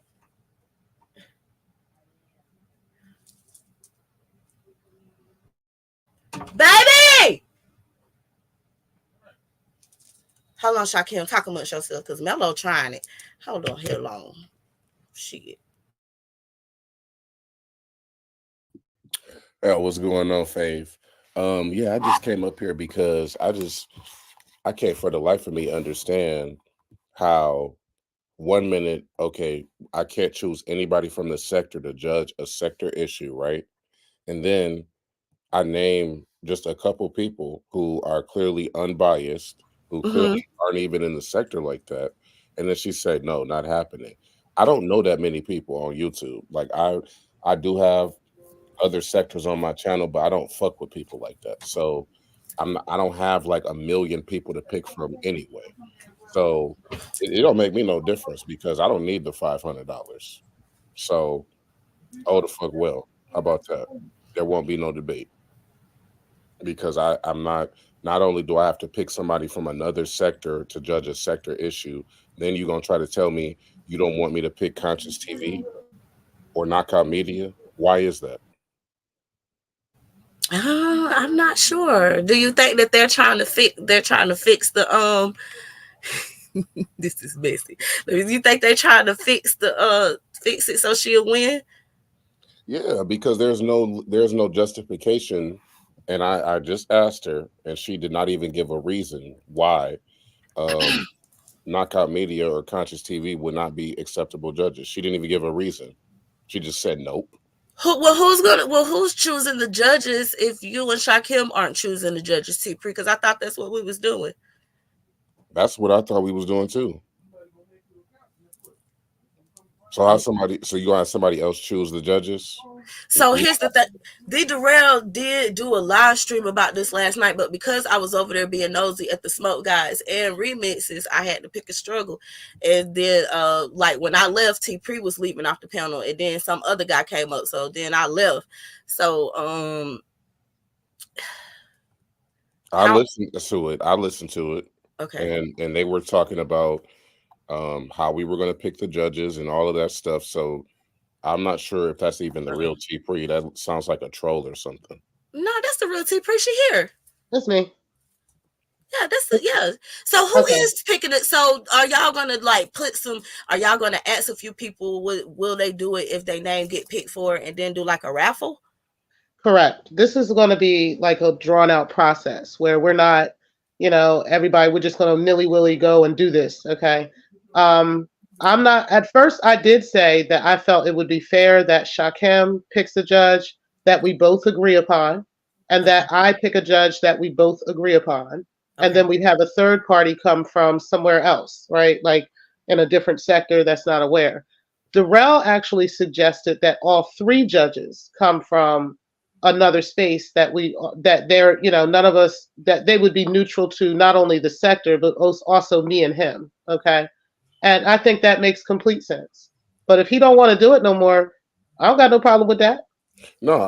Baby! Hold on, Shaquem, talk amongst yourself, because Mello trying it. Hold on, here long. Shit. What's going on, Fave? Yeah, I just came up here because I can't for the life of me understand how 1 minute, okay, I can't choose anybody from the sector to judge a sector issue, right? And then I name just a couple people who are clearly unbiased, who clearly aren't even in the sector like that. And then she said, no, not happening. I don't know that many people on YouTube. Like I do have other sectors on my channel, but I don't fuck with people like that. So I don't have like a million people to pick from anyway. So it don't make me no difference because I don't need the $500. So oh the fuck well. How about that? There won't be no debate because I'm not only do I have to pick somebody from another sector to judge a sector issue, then you're gonna try to tell me you don't want me to pick Conscious TV or Knockout Media. Why is that? I'm not sure. Do you think that they're trying to fix the this is messy. Do you think they're trying to fix it so she'll win? Yeah, because there's no justification. And I just asked her and she did not even give a reason why Knockout Media or Conscious TV would not be acceptable judges. She didn't even give a reason. She just said nope. Who's choosing the judges if you and Shaquem aren't choosing the judges, T Pre? Because I thought that's what we was doing. That's what I thought we was doing too. So you gonna have somebody else choose the judges? So here's the thing. D Darrell did do a live stream about this last night, but because I was over there being nosy at the Smoke Guys and remixes, I had to pick a struggle. And then like when I left, T Pre was leaving off the panel, and then some other guy came up. So then I left. So I listened to it. Okay. And they were talking about how we were gonna pick the judges and all of that stuff. So I'm not sure if that's even the real T Pre. That sounds like a troll or something. No, that's the real T Pre. She here. That's me. Yeah, yeah. So who Okay. is picking it? So are y'all gonna like put some? Are y'all gonna ask a few people? Will they do it if their name get picked for it, and then do like a raffle? Correct. This is going to be like a drawn out process where we're not, everybody, we're just going to nilly willy go and do this. Okay. Um, I'm not, at first, I did say that I felt it would be fair that Shakim picks a judge that we both agree upon, and Okay. that I pick a judge that we both agree upon. And Okay. then we'd have a third party come from somewhere else, right? Like in a different sector that's not aware. Darrell actually suggested that all three judges come from another space that they're none of us that they would be neutral to not only the sector but also me and him. Okay, and I think that makes complete sense. But if he don't want to do it no more, I don't got no problem with that. No,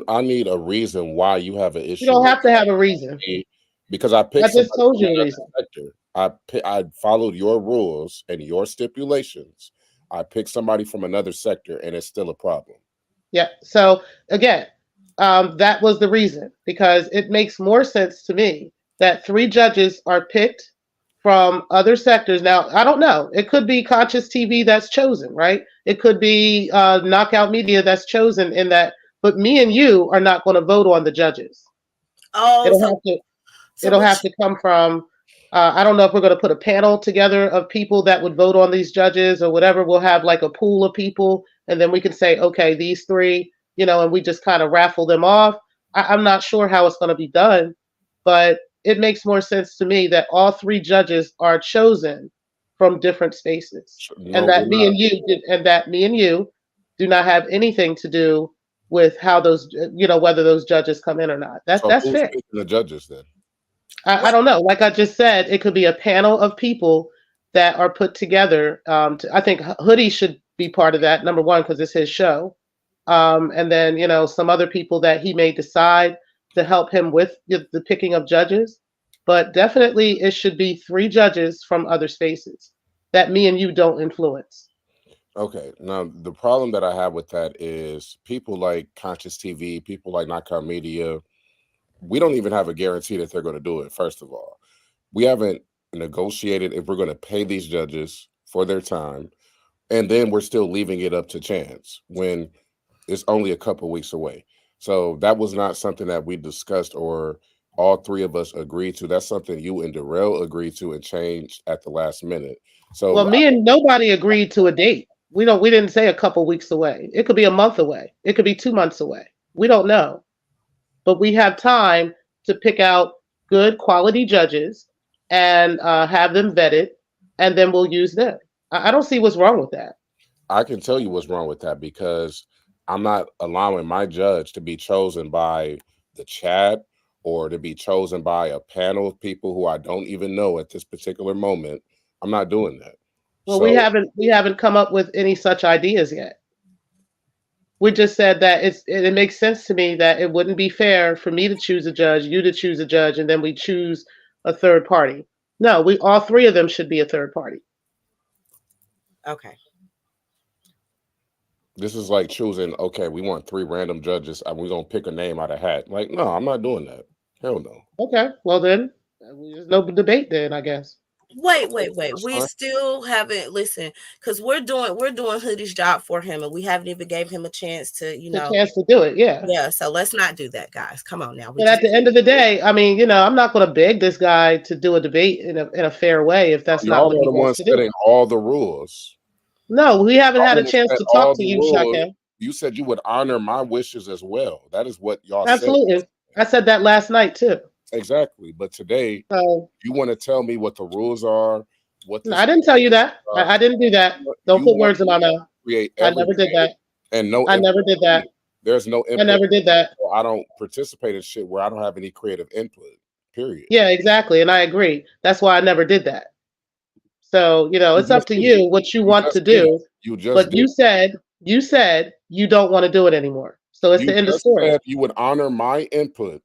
I need a reason why you have an You issue don't with have to have a reason. me, because I I picked just somebody told from you a another reason. sector. I followed your rules and your stipulations. I picked somebody from another sector, and it's still a problem. Yeah. So again, that was the reason, because it makes more sense to me that three judges are picked from other sectors. Now, I don't know. It could be Conscious TV that's chosen, right? It could be Knockout Media that's chosen in that. But me and you are not going to vote on the judges. Oh, It'll have to. so It'll what? have to come from. I don't know if we're going to put a panel together of people that would vote on these judges or whatever. We'll have like a pool of people, and then we can say, okay, these three, and we just kind of raffle them off. I'm not sure how it's going to be done, but it makes more sense to me that all three judges are chosen from different spaces, No, and we're that me not. and you do not have anything to do with how those, whether those judges come in or not. So That's who's fair. picking the judges then? I don't know. Like I just said, it could be a panel of people that are put together. I think Hoodie should be part of that. Number one, because it's his show, and then some other people that he may decide to help him with the picking of judges. But definitely, it should be three judges from other spaces that me and you don't influence. Okay, now the problem that I have with that is people like Conscious TV, people like Knockout Media. We don't even have a guarantee that they're going to do it. First of all, we haven't negotiated if we're going to pay these judges for their time, and then we're still leaving it up to chance when it's only a couple weeks away. So that was not something that we discussed or all three of us agreed to. That's something you and Darrell agreed to and changed at the last minute. Well, So me and nobody agreed to a date. We didn't say a couple weeks away. It could be a month away. It could be 2 months away. We don't know. But we have time to pick out good quality judges and have them vetted, and then we'll use them. I don't see what's wrong with that. I can tell you what's wrong with that because I'm not allowing my judge to be chosen by the chat or to be chosen by a panel of people who I don't even know at this particular moment. I'm not doing that. Well, we So haven't come up with any such ideas yet. We just said that it makes sense to me that it wouldn't be fair for me to choose a judge, you to choose a judge, and then we choose a third party. No, we all three of them should be a third party. Okay. this is like choosing, okay, we want three random judges and we're going to pick a name out of hat. Like, no, I'm not doing that. Hell no. Okay, well then, there's no debate then, I guess. Wait. That's We fine. still haven't listened because we're doing Hoodie's job for him, and we haven't even gave him a chance to, The chance to do it, yeah. yeah. So let's not do that, guys. Come on now. But at the end of the day, I mean, I'm not going to beg this guy to do a debate in a fair way if that's not Y'all what are he the wants ones to do. setting all the rules. No, we haven't had a Y'all chance set to all talk to the you, rules. Shakem. You said you would honor my wishes as well. That is what y'all said. Absolutely. I said that last night too. Exactly. But today, So you want to tell me what the rules are, what no, this I didn't tell you that. I didn't do that. Don't you put want words in my mouth. create I never did that. and no I never input did from that. me. There's no I input. never did that. So I don't participate in shit where I don't have any creative input. Period. Yeah, exactly. And I agree. That's why I never did that. So, it's up just to did you what you want just to did do. You just But did you said you don't want to do it anymore. So it's You the end of just story. said you would honor my input,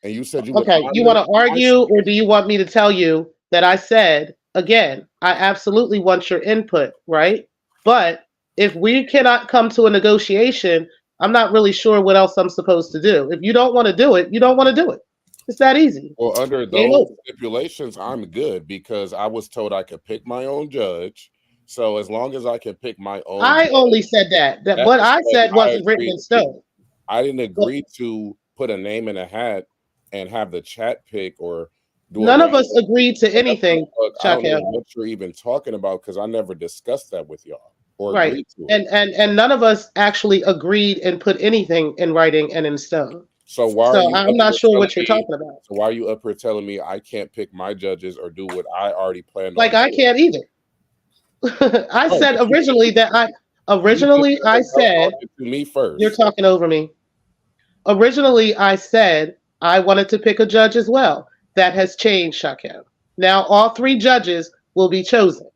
and you said you would Okay, you honor want to my argue, or do you want me to tell you that I said, again, I absolutely want your input, right? But if we cannot come to a negotiation, I'm not really sure what else I'm supposed to do. If you don't want to do it, you don't want to do it. It's that easy. Well, under Game those over. stipulations, I'm good because I was told I could pick my own judge. So as long as I can pick my own I judge, only said that that's what I what said I wasn't written agreed in to. stone. I didn't But agree to put a name in a hat and have the chat pick or do a none of random us agreed to whatever the anything, fuck. I don't know Shaquille. what you're even talking about because I never discussed that with y'all or Right. agreed to it. And none of us actually agreed and put anything in writing and in stone. So why are So you I'm up not here sure telling what you're me? talking about. So why are you up here telling me I can't pick my judges or do what I already planned Like on I doing? can't either. I Oh, said but originally that you just I said y'all said talking to me you're first. talking over me. Originally I said I wanted to pick a judge as well. That has changed, Shaquille. Now all three judges will be chosen.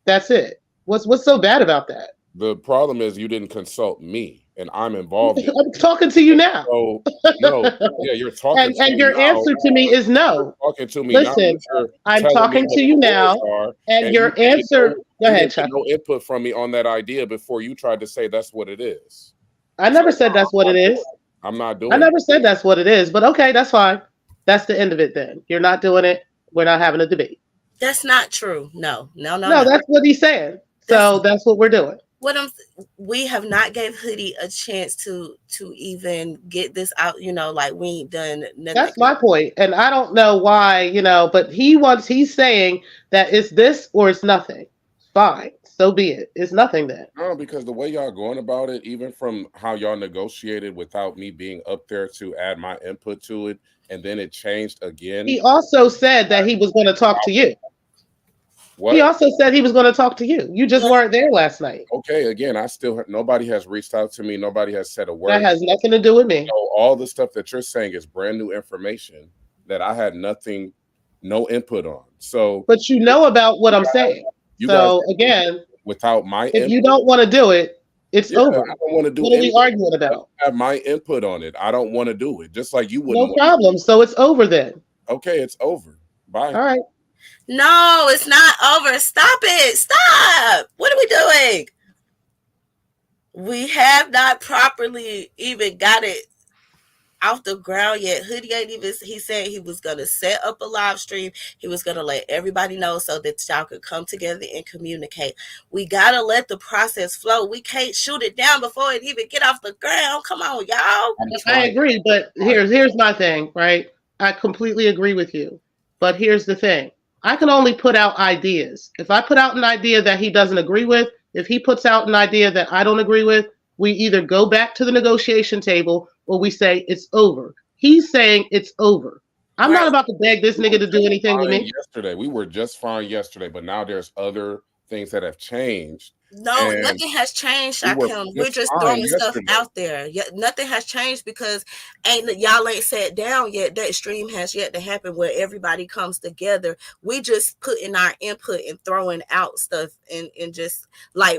That's it. What's so bad about that? The problem is you didn't consult me, and I'm involved in I'm talking to you it. now. So no, yeah, you're talking to And me your now. answer to me is You're no. talking to me now. Listen, You're I'm telling me talking to what you the rules now, are, and and your answer. Go you ahead, didn't get Chucky. no input from me on that idea before you tried to say that's what it is. I So never said that's what it is. I'm not I doing it. never said that's what it is, but okay, that's fine. That's the end of it then. You're not doing it. We're not having a debate. That's not true. No, no, no, No, no. that's what he's saying. That's So that's what we're doing. what I'm. We have not gave Hoodie a chance to even get this out. Like we ain't done nothing. That's my point. And I don't know why, but he's saying that it's this or it's nothing. Fine. So be it. It's nothing then. No, because the way y'all going about it, even from how y'all negotiated without me being up there to add my input to it, and then it changed again. He also said that he was going to talk to you. He What? also said he was going to talk to you. You just weren't there last night. Okay, again, nobody has reached out to me. Nobody has said a That word. has nothing to do with me. So all the stuff that you're saying is brand new information that I had no input on. So, But you know about what I'm saying. you guys, So again, without my if you input, don't want to do it, it's yeah, over. I don't want to do What are we anything. arguing that about? doesn't have my input on it. I don't want to do it. Just like you wouldn't No want. problem. So it's over then. Okay, it's over. Bye. All right. No, it's not over. Stop it. Stop. What are we doing? We have not properly even got it off the ground yet. Hoodie ain't even. He said he was gonna set up a live stream. He was gonna let everybody know so that y'all could come together and communicate. We gotta let the process flow. We can't shoot it down before it even get off the ground. Come on, y'all. I'm I trying. agree, but here's my thing, right? I completely agree with you. But here's the thing. I can only put out ideas. If I put out an idea that he doesn't agree with, if he puts out an idea that I don't agree with, we either go back to the negotiation table or we say it's over. He's saying it's over. I'm Right. not about to beg this We nigga were to do just anything with fine me. yesterday. We were just fine yesterday, but now there's other things that have changed. No, And nothing has changed, we were Shakim. We're just just fine throwing stuff yesterday. out there. Yeah, nothing has changed because y'all ain't sat down yet. That stream has yet to happen where everybody comes together. We just putting our input and throwing out stuff and just like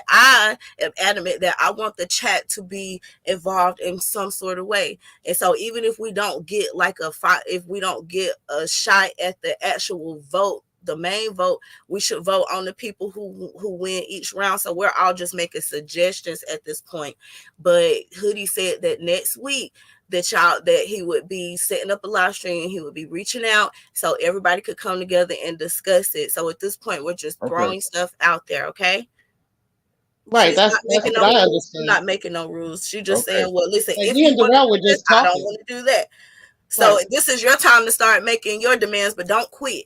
I am adamant that I want the chat to be involved in some sort of way. And so even if we don't get if we don't get a shot at the actual vote, the main vote, we should vote on the people who win each round. So we're all just making suggestions at this point. But Hoodie said that next week that he would be setting up a live stream, he would be reaching out so everybody could come together and discuss it. So at this point, we're just throwing stuff out there, okay? Right. She's not making What no I rules. She's understand. not making no rules. She's just Okay. saying, well, listen, Like if me you and want to Darrell were do this, just I don't talking. want to do that. So Right. this is your time to start making your demands, but don't quit.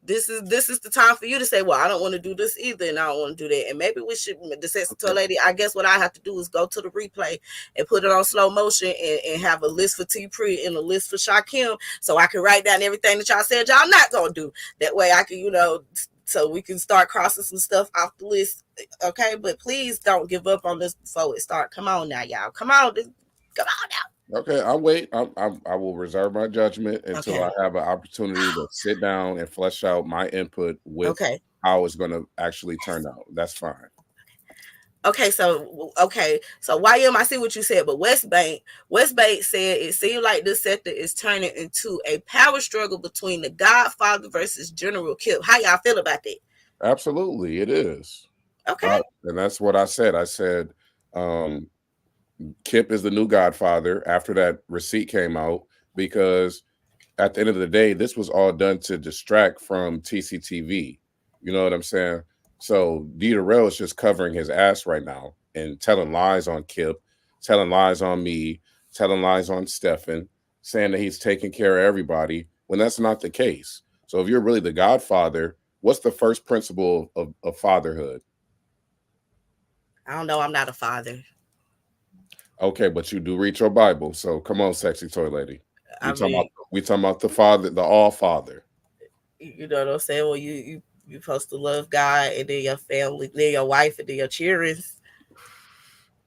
This is the time for you to say, well, I don't want to do this either, and I don't want to do that. And maybe we should, the sexy lady, I guess what I have to do is go to the replay and put it on slow motion and have a list for T Pre and a list for Shakim, so I can write down everything that y'all said y'all not gonna do. That way I can, so we can start crossing some stuff off the list. Okay, but please don't give up on this before it starts. Come on now, y'all. Come on now. Okay, I'll wait. I will reserve my judgment until Okay. I have an opportunity to sit down and flesh out my input with how it's going to actually turn out. That's fine. Okay, so YM, I see what you said, but West Bank said it seemed like this sector is turning into a power struggle between the Godfather versus General Kip. How y'all feel about that? Absolutely, it is. Okay. And that's what I said. I said Kip is the new Godfather after that receipt came out because at the end of the day, this was all done to distract from TCTV. You know what I'm saying? So D Darrell is just covering his ass right now and telling lies on Kip, telling lies on me, telling lies on Stefan, saying that he's taking care of everybody when that's not the case. So if you're really the godfather, what's the first principle of fatherhood? I don't know. I'm not a father. Okay, but you do read your Bible. So come on, sexy toy lady. I mean, We talking about the father, the all father. you know what I'm saying? Well, you supposed to love God and then your family, then your wife, and then your children.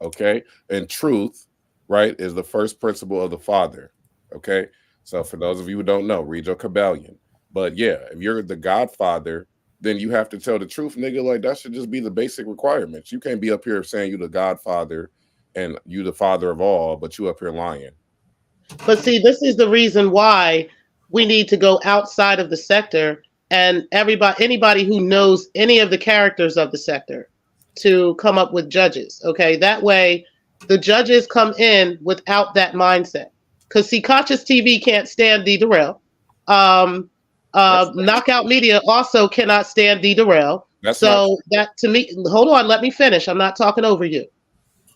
Okay, and truth, right, is the first principle of the father. Okay, so for those of you who don't know, read your Kabbalion. But yeah, if you're the godfather, then you have to tell the truth, nigga. Like that should just be the basic requirements. You can't be up here saying you the godfather and you the father of all, but you up here lying. But see, this is the reason why we need to go outside of the sector and anybody who knows any of the characters of the sector to come up with judges. Okay, that way the judges come in without that mindset. Because see, Conscious TV can't stand D Darrell. Knockout Media also cannot stand D Darrell. So that to me, hold on, let me finish. I'm not talking over you.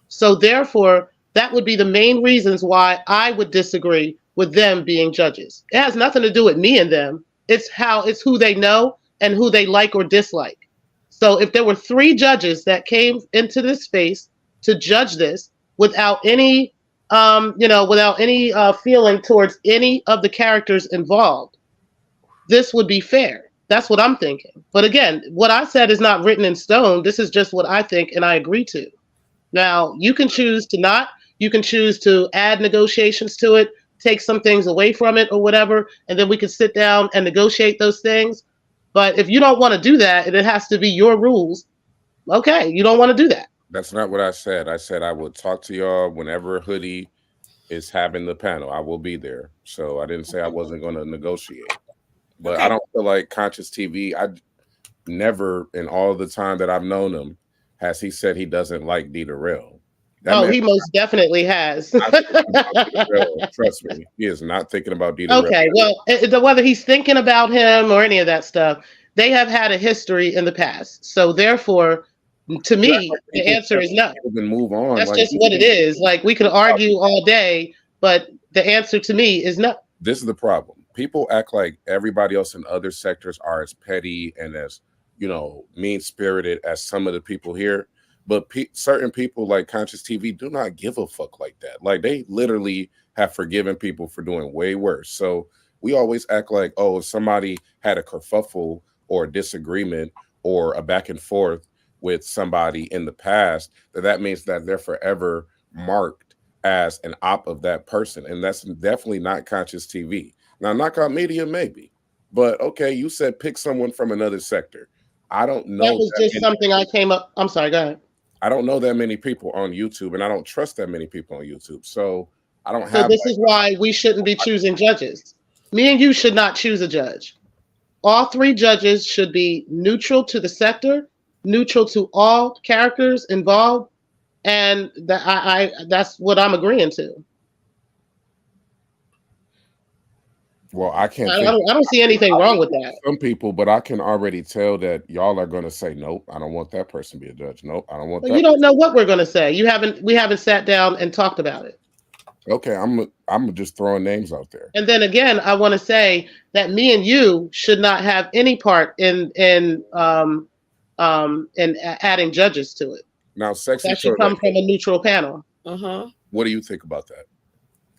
So therefore, that would be the main reasons why I would disagree with them being judges. It has nothing to do with me and them. It's who they know and who they like or dislike. So if there were 3 judges that came into this space to judge this without any, without any feeling towards any of the characters involved, this would be fair. That's what I'm thinking. But again, what I said is not written in stone. This is just what I think and I agree to. Now, you can choose to not. You can choose to add negotiations to it, take some things away from it or whatever, and then we can sit down and negotiate those things. But if you don't want to do that, and it has to be your rules, okay, you don't want to do that. That's not what I said. I said I would talk to y'all whenever Hoodie is having the panel. I will be there. So I didn't say I wasn't going to negotiate. But okay. I don't feel like Conscious TV, I never in all the time that I've known him, has he said he doesn't like D Darrell. He most definitely has. Trust me, he is not thinking about D Darrell. Okay, well, whether he's thinking about him or any of that stuff, they have had a history in the past. So therefore, to me, the answer is no. Then move on. That's just what it is. Like we could argue all day, but the answer to me is no. This is the problem. People act like everybody else in other sectors are as petty and as, mean-spirited as some of the people here. But certain people like Conscious TV do not give a fuck like that. Like they literally have forgiven people for doing way worse. So we always act like, if somebody had a kerfuffle or a disagreement or a back and forth with somebody in the past, that means that they're forever marked as an op of that person. And that's definitely not Conscious TV. Now, Knockout Media, maybe. But okay, you said pick someone from another sector. I don't know. That was just something I came up. I'm sorry, go ahead. I don't know that many people on YouTube, and I don't trust that many people on YouTube. So I don't have. So this is why we shouldn't be choosing judges. Me and you should not choose a judge. All 3 judges should be neutral to the sector, neutral to all characters involved, and that's what I'm agreeing to. Well, I can't. I don't see anything wrong with that. Some people, but I can already tell that y'all are going to say, nope, I don't want that person to be a judge. Nope, I don't want that. You don't know what we're going to say. We haven't sat down and talked about it. Okay, I'm just throwing names out there. And then again, I want to say that me and you should not have any part in adding judges to it. Now, that should come from a neutral panel. What do you think about that?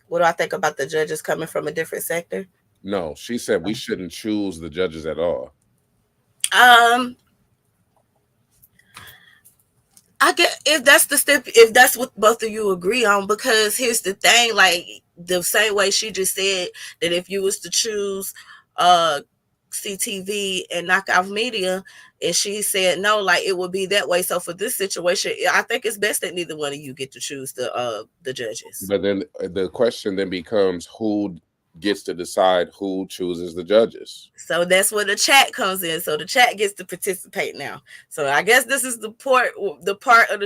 What do I think about the judges coming from a different sector? No, she said we shouldn't choose the judges at all. I get if that's the step, if that's what both of you agree on, because here's the thing, like the same way she just said that if you was to choose CTV and Knockout Media, and she said no, like it would be that way. So for this situation, I think it's best that neither one of you get to choose the judges. But then the question then becomes who gets to decide who chooses the judges. So that's where the chat comes in. So the chat gets to participate now. So I guess this is the part of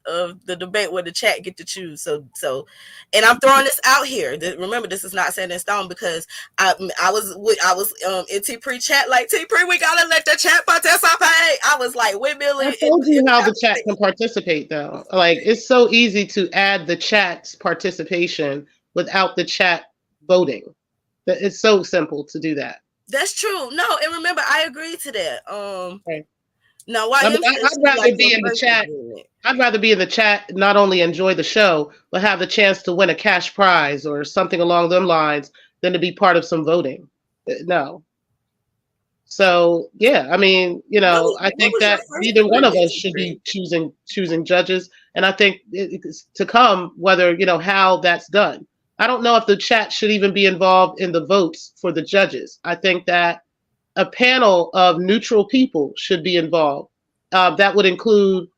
of the debate where the chat get to choose. So, and I'm throwing this out here. Remember, this is not set in stone because I was in T Pre chat like T Pre, we gotta let the chat participate. I was like windmilling. I told you how the chat can participate, though. Like, it's so easy to add the chat's participation without the chat voting. It's so simple to do that. That's true. No, and remember, I agree to that. Right. Now, why? I'd rather be in the chat. I'd rather be in the chat, not only enjoy the show, but have the chance to win a cash prize or something along those lines than to be part of some voting. No. So yeah, I mean, you know, I think that neither one of us should be choosing judges, and I think it's to come whether, you know, how that's done. I don't know if the chat should even be involved in the votes for the judges. I think that a panel of neutral people should be involved. That would include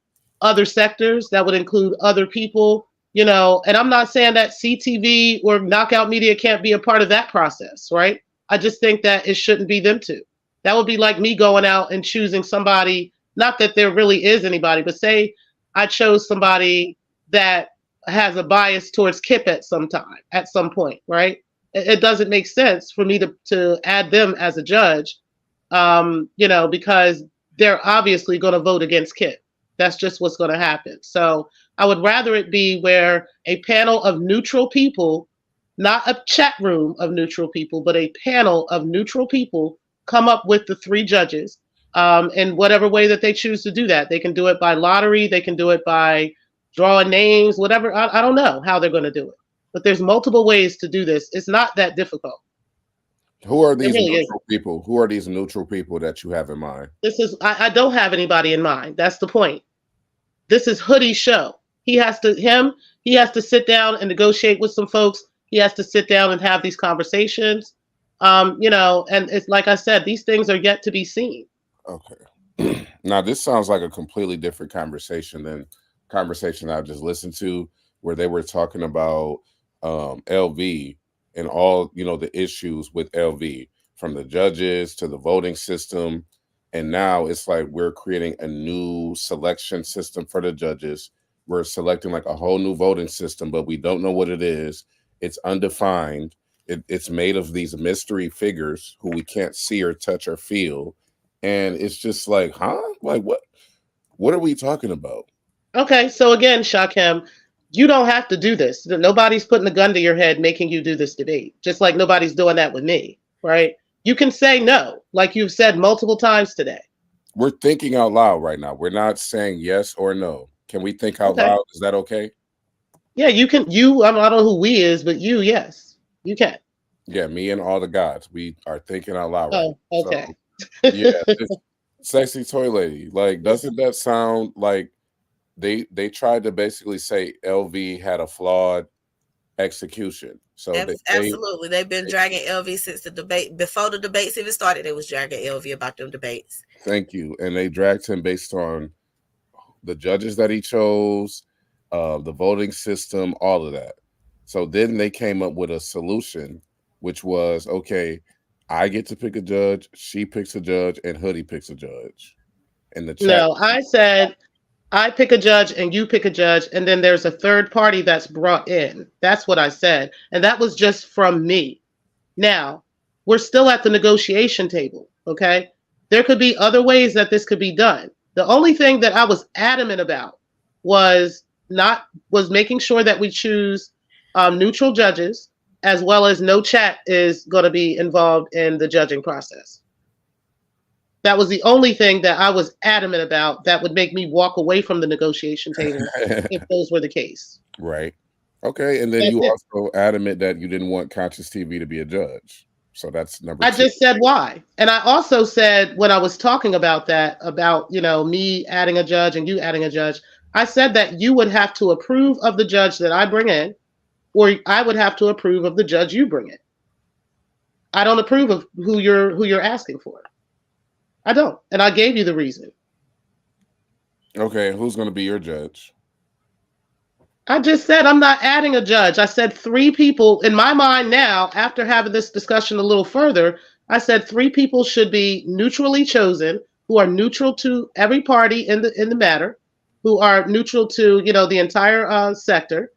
other sectors, that would include other people, you know, and I'm not saying that CTV or Knockout Media can't be a part of that process, right? I just think that it shouldn't be them two. That would be like me going out and choosing somebody, not that there really is anybody, but say I chose somebody that has a bias towards Kip at some point, right? It doesn't make sense for me to add them as a judge, you know, because they're obviously going to vote against Kip. That's just what's going to happen. So I would rather it be where a panel of neutral people, not a chat room of neutral people, but a panel of neutral people come up with the three judges in whatever way that they choose to do that. They can do it by lottery. They can do it by drawing names, whatever. I don't know how they're going to do it. But there's multiple ways to do this. It's not that difficult. Who are these neutral people? Who are these neutral people that you have in mind? I don't have anybody in mind. That's the point. This is Hoodie's show. He has to sit down and negotiate with some folks. He has to sit down and have these conversations. You know, and it's like I said, these things are yet to be seen. Okay. Now this sounds like a completely different conversation than conversation I just listened to, where they were talking about LV and all, you know, the issues with LV, from the judges to the voting system. And now it's like we're creating a new selection system for the judges. We're selecting like a whole new voting system, but we don't know what it is. It's undefined. It's made of these mystery figures who we can't see or touch or feel. And it's just like, huh? Like, what are we talking about? Okay, so again, Shakem, you don't have to do this. Nobody's putting a gun to your head making you do this debate, just like nobody's doing that with me, right? You can say no, like you've said multiple times today. We're thinking out loud right now. We're not saying yes or no. Can we think out loud? Is that okay? Yeah, you can. I don't know who we is, but yes, you can. Yeah, me and all the gods. We are thinking out loud. Oh, right okay. So, yeah, Sexy Toy Lady. Like, doesn't that sound like they tried to basically say LV had a flawed execution? So absolutely, they've been dragging LV since the debate. Before the debates even started, they was dragging LV about them debates. Thank you. And they dragged him based on the judges that he chose, the voting system, all of that. So then they came up with a solution, which was, okay, I get to pick a judge, she picks a judge, and Hoodie picks a judge. And the chat. No, I said I pick a judge and you pick a judge, and then there's a third party that's brought in. That's what I said. And that was just from me. Now, we're still at the negotiation table, okay? There could be other ways that this could be done. The only thing that I was adamant about was making sure that we choose neutral judges, as well as no chat is going to be involved in the judging process. That was the only thing that I was adamant about that would make me walk away from the negotiation table if those were the case. Right. Okay. And then you also adamant that you didn't want Conscious TV to be a judge. So that's number 2. I just said why. And I also said when I was talking about that, about, you know, me adding a judge and you adding a judge, I said that you would have to approve of the judge that I bring in, or I would have to approve of the judge you bring in. I don't approve of who you're asking for. I don't. And I gave you the reason. Okay. Who's going to be your judge? I just said I'm not adding a judge. I said 3 people in my mind now, after having this discussion a little further, I said 3 people should be neutrally chosen, who are neutral to every party in the matter, who are neutral to, the entire sector.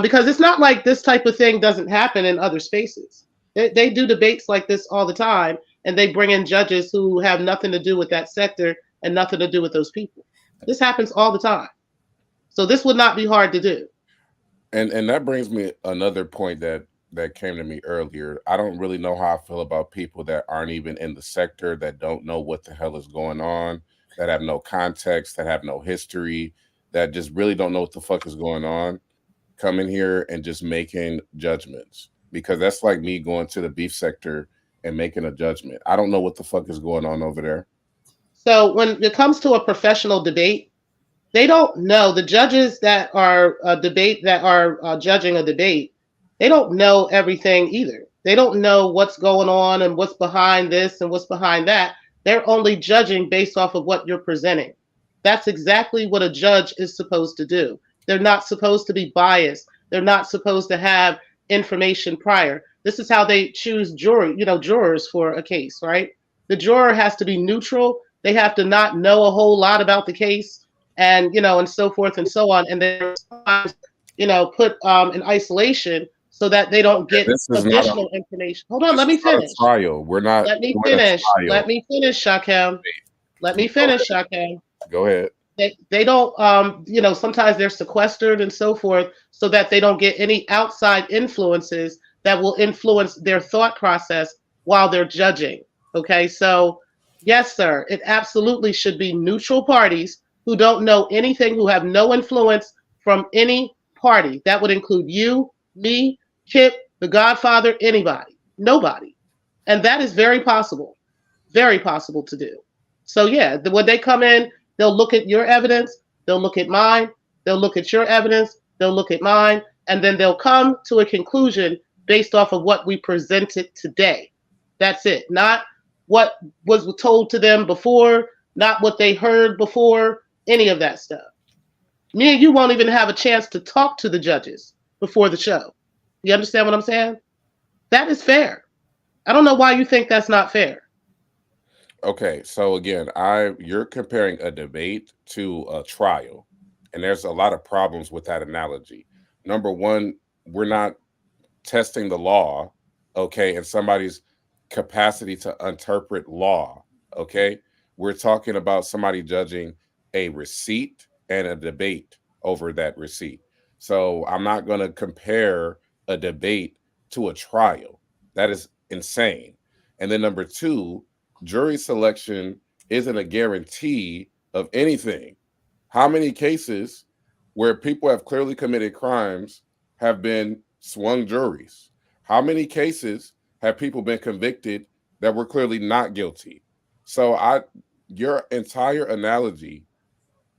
Because it's not like this type of thing doesn't happen in other spaces. They do debates like this all the time, and they bring in judges who have nothing to do with that sector and nothing to do with those people. This happens all the time. So this would not be hard to do. And that brings me another point that came to me earlier. I don't really know how I feel about people that aren't even in the sector, that don't know what the hell is going on, that have no context, that have no history, that just really don't know what the fuck is going on, coming here and just making judgments. Because that's like me going to the beef sector and making a judgment. I don't know what the fuck is going on over there. So when it comes to a professional debate, they don't know. The judges that are judging a debate, they don't know everything either. They don't know what's going on and what's behind this and what's behind that. They're only judging based off of what you're presenting. That's exactly what a judge is supposed to do. They're not supposed to be biased. They're not supposed to have information prior. This is how they choose jurors for a case, right? The juror has to be neutral. They have to not know a whole lot about the case, and and so forth and so on. And they're put in isolation so that they don't get additional information. Hold on, let me finish. Trial. We're not. Let me finish. Let me finish, Shakem. Let me finish, Shakem. Go ahead. They don't, sometimes they're sequestered and so forth so that they don't get any outside influences that will influence their thought process while they're judging. Okay, so yes, sir, it absolutely should be neutral parties who don't know anything, who have no influence from any party. That would include you, me, Kip, the Godfather, anybody, nobody. And that is very possible to do. So yeah, when they come in, they'll look at your evidence, they'll look at mine, they'll look at your evidence, they'll look at mine, and then they'll come to a conclusion based off of what we presented today. That's it. Not what was told to them before, not what they heard before, any of that stuff. Me and you won't even have a chance to talk to the judges before the show. You understand what I'm saying? That is fair. I don't know why you think that's not fair. Okay, so again, you're comparing a debate to a trial, and there's a lot of problems with that analogy. Number one, we're not testing the law, okay, and somebody's capacity to interpret law, okay? We're talking about somebody judging a receipt and a debate over that receipt. So I'm not going to compare a debate to a trial. That is insane. And then number two, jury selection isn't a guarantee of anything. How many cases where people have clearly committed crimes have been swung juries? How many cases have people been convicted that were clearly not guilty? So your entire analogy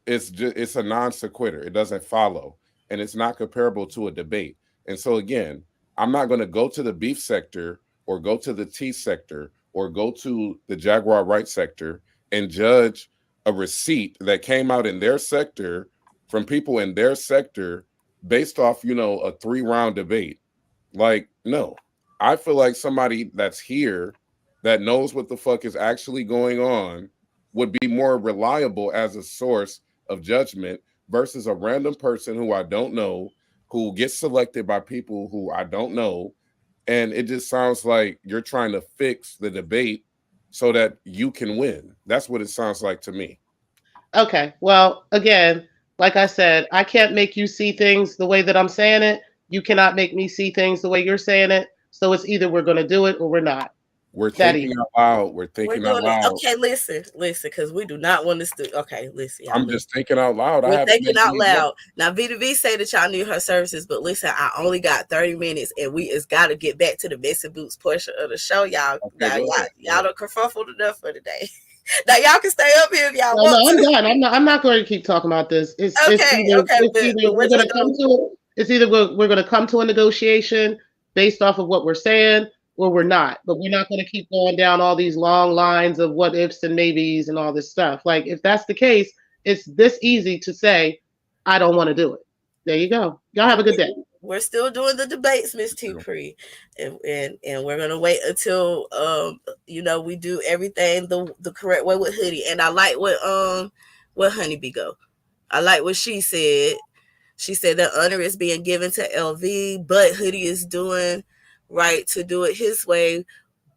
it's a non sequitur. It doesn't follow, and it's not comparable to a debate. And so again, I'm not going to go to the beef sector or go to the tea sector or go to the Jaguar right sector and judge a receipt that came out in their sector from people in their sector based off, a 3-round debate. Like, no, I feel like somebody that's here that knows what the fuck is actually going on would be more reliable as a source of judgment versus a random person who I don't know, who gets selected by people who I don't know. And it just sounds like you're trying to fix the debate so that you can win. That's what it sounds like to me. Okay. Well, again, like I said, I can't make you see things the way that I'm saying it. You cannot make me see things the way you're saying it. So it's either we're going to do it or we're not. We're thinking out loud. We're thinking out loud. Okay, listen, because we do not want to. Okay, listen. I'm just thinking out loud. We're thinking out loud. Now, V2V say that y'all need her services, but listen, I only got 30 minutes, and we just got to get back to the messy boots portion of the show, y'all. Okay, y'all don't kerfuffled enough for today. Now y'all can stay up here if y'all want. No, I'm done. I'm not going to keep talking about this. It's either we're going to come to it. It's either we're going to come to a negotiation based off of what we're saying, or we're not. But we're not going to keep going down all these long lines of what ifs and maybes and all this stuff. Like, if that's the case, it's this easy to say, I don't want to do it. There you go. Y'all have a good day. We're still doing the debates, Miss T. Pre, and we're gonna wait until we do everything the correct way with Hoodie. And I like what Honeybee go. I like what she said. She said the honor is being given to LV, but Hoodie is doing right to do it his way,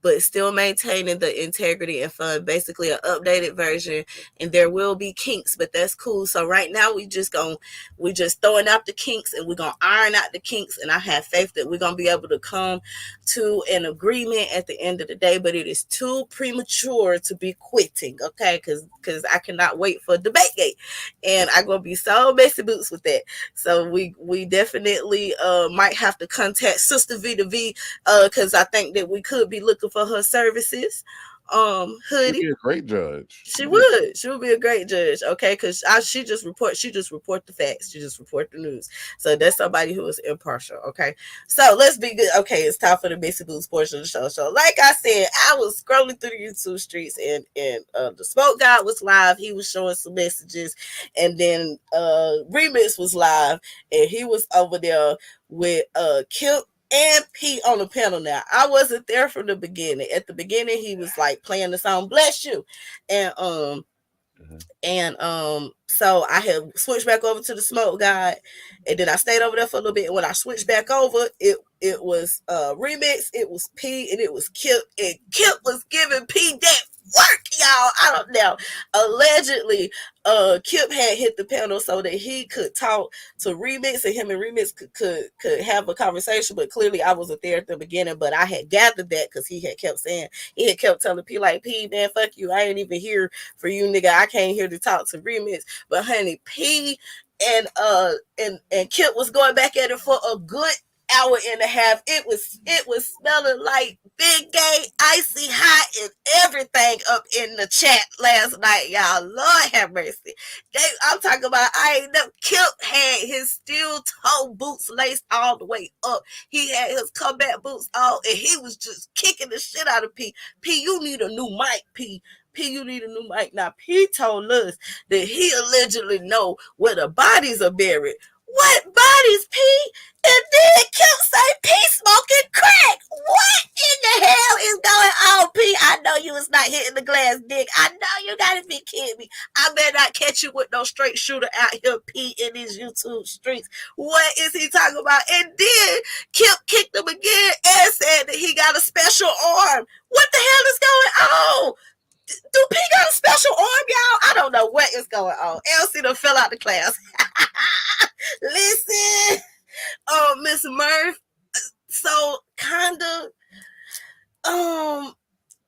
but still maintaining the integrity and fun. Basically, an updated version, and there will be kinks, but that's cool. So right now, we just throwing out the kinks, and we're gonna iron out the kinks. And I have faith that we're gonna be able to come to an agreement at the end of the day. But it is too premature to be quitting, okay? Because I cannot wait for DebateGate, and I'm gonna be so messy boots with that. So we definitely might have to contact Sister V to V, because I think that we could be looking for her services. She'd Hoodie, be a great judge. she would be a great judge, okay? Because she just report the facts, she just report the news. So that's somebody who is impartial, okay? So let's be good. Okay, it's time for the Missy Boots portion of the show. So like I said, I was scrolling through the YouTube streets, and the Smoke God was live. He was showing some messages, and then Remix was live, and he was over there with Kip and P on the panel. Now, I wasn't there from the beginning. At the beginning, he was like playing the song "Bless You," and so I had switched back over to the Smoke God, and then I stayed over there for a little bit. And when I switched back over, it was Remix, it was P, and it was Kip, and Kip was giving P that work, y'all. I don't know. Allegedly, Kip had hit the panel so that he could talk to Remix, and him and Remix could have a conversation. But clearly, I wasn't there at the beginning. But I had gathered that because he had kept telling P like, P, man, fuck you. I ain't even here for you, nigga. I came here to talk to Remix. But honey, P and Kip was going back at it for a good hour and a half. It was smelling like Big Gay, icy hot, and everything up in the chat last night, y'all. Lord have mercy. I'm talking about, I ain't know. Kip had his steel toe boots laced all the way up. He had his combat boots on, and he was just kicking the shit out of P. P, you need a new mic, P. P, you need a new mic. Now, P told us that he allegedly know where the bodies are buried. What bodies, P? And then Kip say P smoking crack. What in the hell is going on, P? I know you was not hitting the glass dick. I know you gotta be kidding me. I better not catch you with no straight shooter out here, P, in these YouTube streets. What is he talking about? And then Kip kicked him again and said that he got a special arm. What the hell is going on? Do P got a special arm, y'all? I don't know what is going on. Elsie done fell out the class. Listen, Miss Murph. So kinda,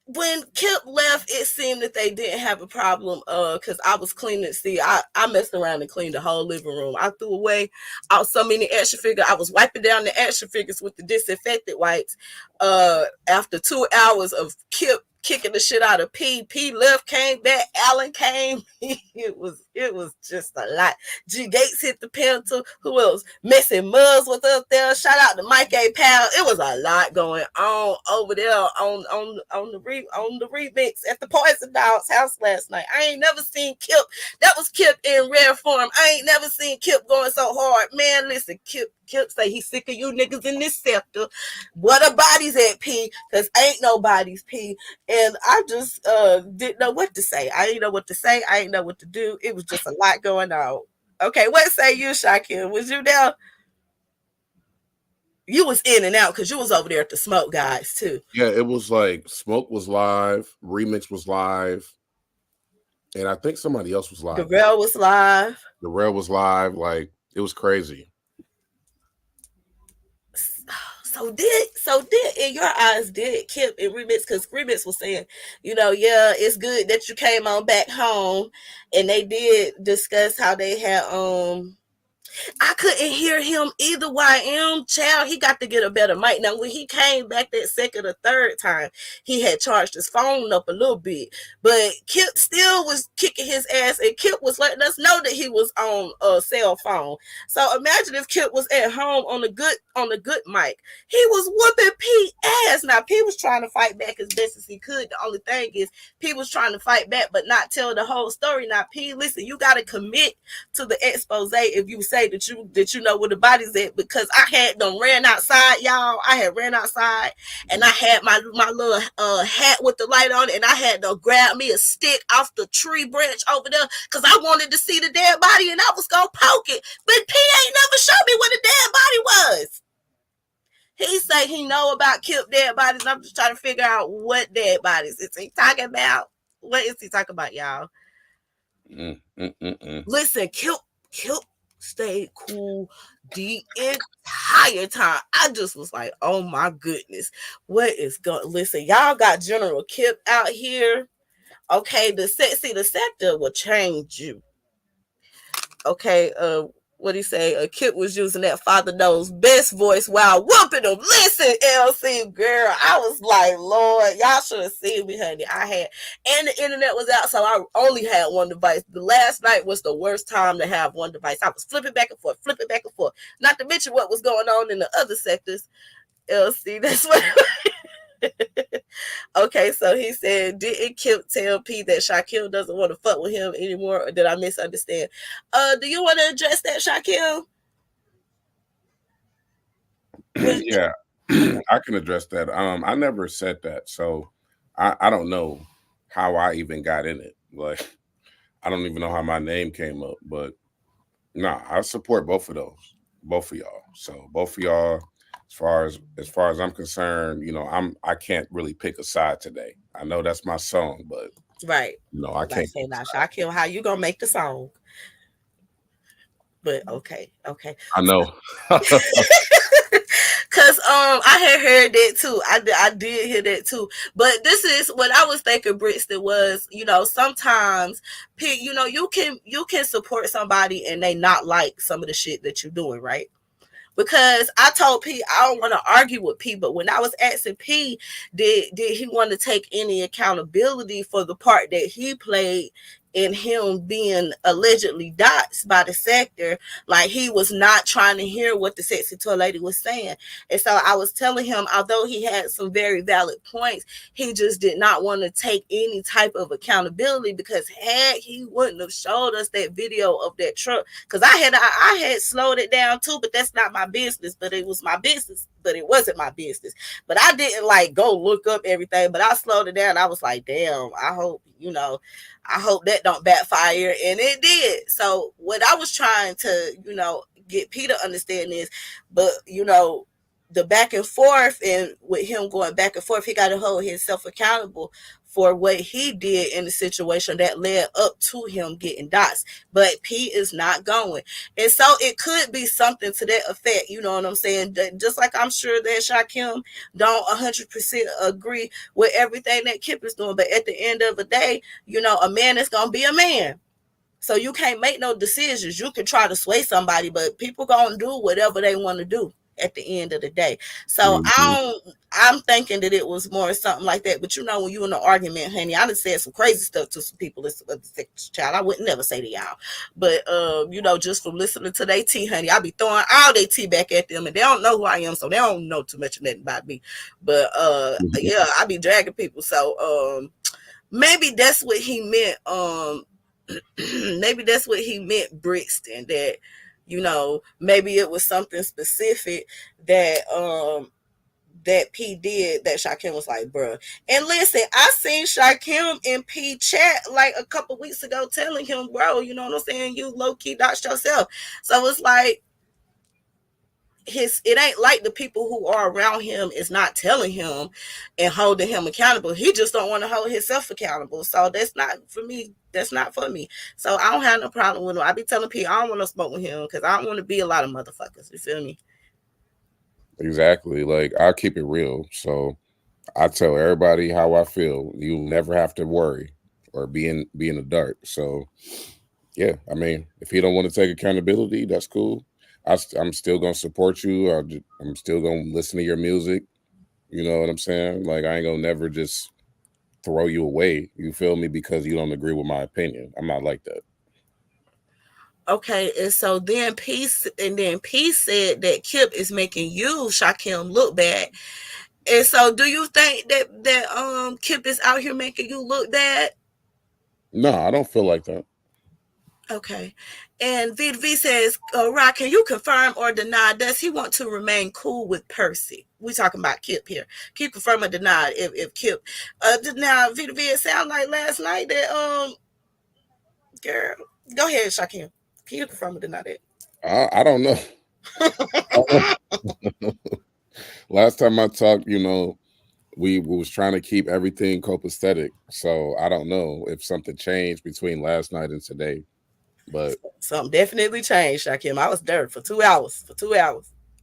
when Kip left, it seemed that they didn't have a problem. Because I was cleaning. See, I messed around and cleaned the whole living room. I threw away out so many action figures. I was wiping down the action figures with the disinfectant wipes. After 2 hours of Kip kicking the shit out of P. P left, came back, Alan came. it was just a lot. G Gates hit the penalty. Who else? Messy Muzz was up there. Shout out to Mike A. Powell. It was a lot going on over there on the remix at the Poison Dogs house last night. I ain't never seen Kip. That was Kip in rare form. I ain't never seen Kip going so hard. Man, listen, Kip say he's sick of you niggas in this sector. What are bodies at, P? Because ain't no bodies, P. And I just didn't know what to say. I didn't know what to say. I didn't know what to do. It was just a lot going on. Okay, what say you, Shakir? Was you there? You was in and out because you was over there at the Smoke guys too. Yeah, it was like Smoke was live, Remix was live, and I think somebody else was live. Darrell was live. Darrell was live. Like, it was crazy. So did in your eyes, did Kip and Remix, because Remix was saying, yeah, it's good that you came on back home, and they did discuss how they had I couldn't hear him either. YM child, he got to get a better mic. Now, when he came back that second or third time, he had charged his phone up a little bit, but Kip still was kicking his ass, and Kip was letting us know that he was on a cell phone. So imagine if Kip was at home on a good mic. He was whooping P ass. Now, P was trying to fight back as best as he could. The only thing is, P was trying to fight back, but not tell the whole story. Now, P, listen, you got to commit to the expose if you say say that you know where the body's at, because I had them ran outside, y'all. I had ran outside and I had my little hat with the light on it, and I had to grab me a stick off the tree branch over there because I wanted to see the dead body and I was gonna poke it. But P ain't never showed me where the dead body was. He say he know about Kip dead bodies. I'm just trying to figure out what dead bodies is he talking about. What is he talking about, y'all? Listen, Kip stayed cool the entire time. I just was like, oh my goodness, what is going? Listen, y'all got General Kip out here. Okay, the sector will change you. Okay, what he say? Kip was using that Father Knows Best voice while whooping him. Listen, LC girl, I was like, Lord, y'all should have seen me, honey. I had, and the internet was out, so I only had one device. The last night was the worst time to have one device. I was flipping back and forth. Not to mention what was going on in the other sectors. LC, that's what. Okay, so he said, didn't Kip tell P that Shaquille doesn't want to fuck with him anymore, or did I misunderstand? Do you want to address that, Shaquille? Yeah, I can address that. I never said that, so I don't know how I even got in it. Like, I don't even know how my name came up, but nah, I support both of y'all. So both of y'all, as far as I'm concerned, you know, I can't really pick a side today. I know that's my song, but right, no, I can't. Say now, Shaquille, how you gonna make the song? But okay. I know. Cause I had heard that too. I did hear that too. But this is what I was thinking, Brixton, was, you know, sometimes you know, you can support somebody and they not like some of the shit that you're doing, right? Because I told P I don't want to argue with P, but when I was asking P, did he want to take any accountability for the part that he played in him being allegedly doxxed by the sector? Like, he was not trying to hear what the sexy toy lady was saying. And so I was telling him, although he had some very valid points, he just did not want to take any type of accountability, because had he wouldn't have showed us that video of that truck, because I had slowed it down too, but that's not my business. But it was my business, but it wasn't my business. But I didn't like go look up everything, but I slowed it down. I was like, damn, I hope that don't backfire. And it did. So what I was trying to, you know, get Peter to understand is, but, you know, the back and forth, and with him going back and forth, he got to hold himself accountable for what he did in the situation that led up to him getting doxxed. But P is not going. And so it could be something to that effect, you know what I'm saying? Just like I'm sure that Shaquille don't 100% agree with everything that Kip is doing. But at the end of the day, you know, a man is going to be a man. So you can't make no decisions. You can try to sway somebody, but people going to do whatever they want to do at the end of the day. So I'm thinking that it was more something like that. But you know, when you in an argument, honey, I done said some crazy stuff to some people. Child, I wouldn't never say to y'all. But you know, just from listening to their tea, honey, I be throwing all their tea back at them, and they don't know who I am, so they don't know too much of nothing about me. But yeah, I be dragging people. So maybe that's what he meant. Maybe that's what he meant, Brixton, that, you know, maybe it was something specific that that P did that Shaquille was like, bruh. And listen, I seen Shaquille and P chat like a couple weeks ago telling him, bro, you know what I'm saying, you low-key doxed yourself. So it's like, it ain't like the people who are around him is not telling him and holding him accountable. He just don't want to hold himself accountable. So that's not for me. That's not for me. So I don't have no problem with him. I be telling people I don't want to smoke with him because I don't want to be a lot of motherfuckers. You feel me? Exactly. Like, I'll keep it real. So I tell everybody how I feel. You never have to worry or be in the dark. So yeah, I mean, if he don't want to take accountability, that's cool. I'm still gonna support you. I'm still gonna listen to your music. You know what I'm saying? Like, I ain't gonna never just throw you away. You feel me? Because you don't agree with my opinion. I'm not like that. Okay, and so then P said that Kip is making you, Shaquille, look bad. And so, do you think that Kip is out here making you look bad? No, I don't feel like that. Okay. And V says, Rock, can you confirm or deny? Does he want to remain cool with Percy? We talking about Kip here. Can you confirm or deny if Kip now V, it sounded like last night that girl. Go ahead, Shakim. Can you confirm or deny that? I don't know. Last time I talked, we was trying to keep everything copacetic. So I don't know if something changed between last night and today. But something definitely changed, Shakim. I was there for 2 hours.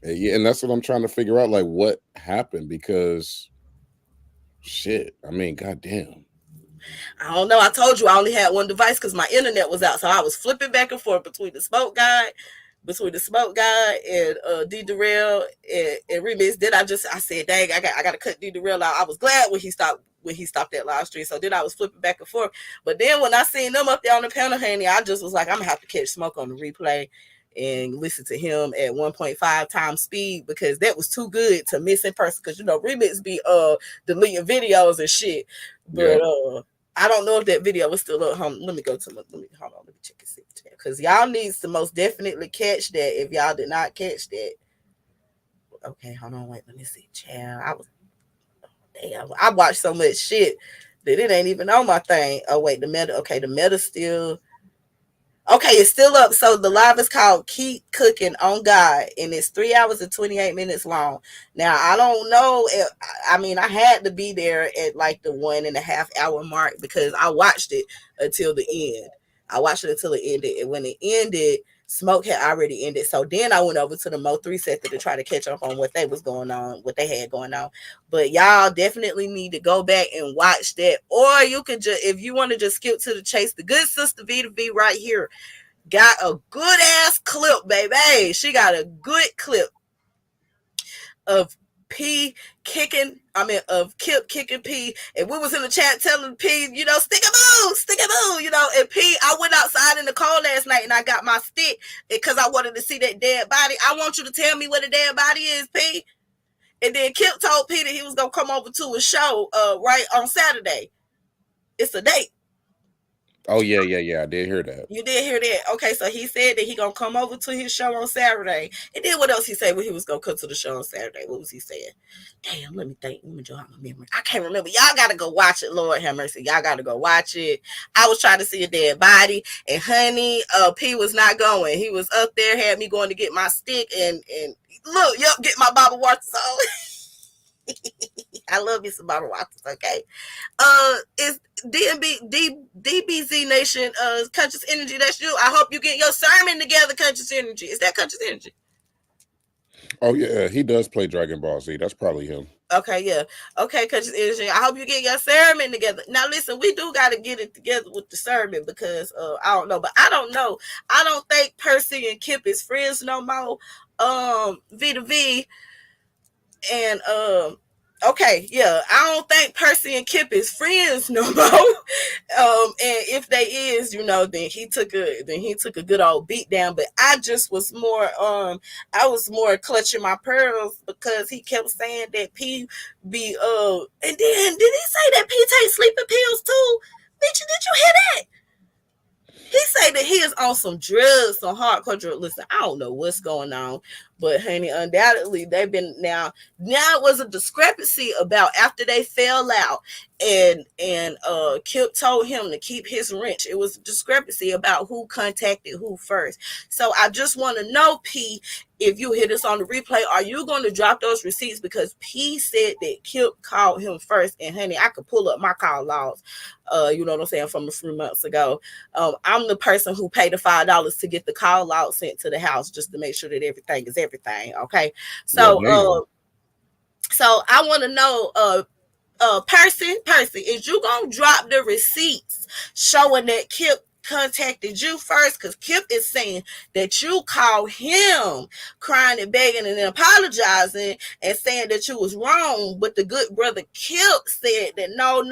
Yeah, and that's what I'm trying to figure out, like what happened, because shit, I mean, goddamn. I don't know. I told you I only had one device because my internet was out. So I was flipping back and forth between the smoke guy and D Darrell and Remix. Then I said, dang, I gotta cut D Darrell out. I was glad when he stopped that live stream. So then I was flipping back and forth. But then when I seen them up there on the panel, honey, I just was like, I'm gonna have to catch Smoke on the replay and listen to him at 1.5 times speed, because that was too good to miss in person. Because Remix be deleting videos and shit. But I don't know if that video was still up. Let me go to hold on, let me check and see. Because y'all needs to most definitely catch that if y'all did not catch that. Okay, hold on, wait, let me see. Child, I watched so much shit that it ain't even on my thing. Oh wait, the meta still. Okay, it's still up. So the live is called Keep Cooking on God, and it's 3 hours and 28 minutes long. Now, I don't know if, I had to be there at like the 1.5 hour mark because I watched it until the end. It ended, and when it ended, Smoke had already ended. So then I went over to the Mo 3 sector to try to catch up on what they had going on. But y'all definitely need to go back and watch that. Or you could just, if you want to just skip to the chase, the good sister V right here got a good ass clip, baby. She got a good clip of Kip kicking P, and we was in the chat telling P, stick a boo, and P, I went outside in the cold last night and I got my stick because I wanted to see that dead body. I want you to tell me what a dead body is, P. And then Kip told P that he was gonna come over to a show right on Saturday. It's a date. Oh yeah, I did hear that. You did hear that? Okay, so he said that he gonna come over to his show on Saturday. And then what else he said when he was gonna come to the show on Saturday? What was he saying? Damn, let me think. Let me draw out my memory. I can't remember. Y'all gotta go watch it. Lord have mercy. Y'all gotta go watch it. I was trying to see a dead body, and honey, P was not going. He was up there, had me going to get my stick and look, get my Baba Waters on. I love me some Baba Waters, okay? It's DBZ Nation, Conscious Energy, that's you. I hope you get your sermon together, Conscious Energy. Is that Conscious Energy? Oh yeah, he does play Dragon Ball Z. That's probably him. Okay, yeah. Okay, Conscious Energy. I hope you get your sermon together. Now listen, we do got to get it together with the sermon because I don't know. But I don't know. I don't think Percy and Kip is friends no more. V and okay, yeah, I don't think Percy and Kip is friends no more. And if they is, then he took a good old beat down. But I just was more clutching my pearls because he kept saying that P be and then did he say that P takes sleeping pills too? Bitch, did you hear that? He say that he is on some drugs, some hardcore drugs. Listen, I don't know what's going on, but honey, undoubtedly they've been now it was a discrepancy about after they fell out and Kip told him to keep his wrench. It was a discrepancy about who contacted who first. So I just want to know, P, if you hear this on the replay, are you going to drop those receipts? Because P said that Kip called him first, and honey, I could pull up my call logs, you know what I'm saying, from a few months ago. I'm the person who paid the $5 to get the call log sent to the house just to make sure that everything is everything. Okay, so so I want to know, Percy, is you gonna drop the receipts showing that Kip contacted you first? Because Kip is saying that you called him crying and begging and then apologizing and saying that you was wrong, but the good brother Kip said that no,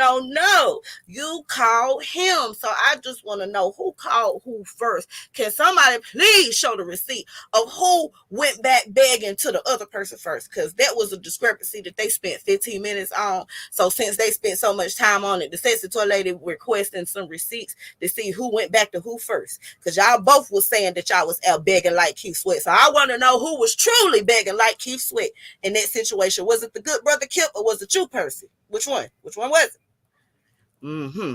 you called him. So I just want to know who called who first. Can somebody please show the receipt of who went back begging to the other person first? Because that was a discrepancy that they spent 15 minutes on. So since they spent so much time on it, the Sexy Toy Lady requesting some receipts to see who went went back to who first? Because y'all both was saying that y'all was out begging like Keith Sweat. So I want to know who was truly begging like Keith Sweat in that situation. Was it the good brother Kip or was it you, Percy? Which one? Which one was it? Mm-hmm.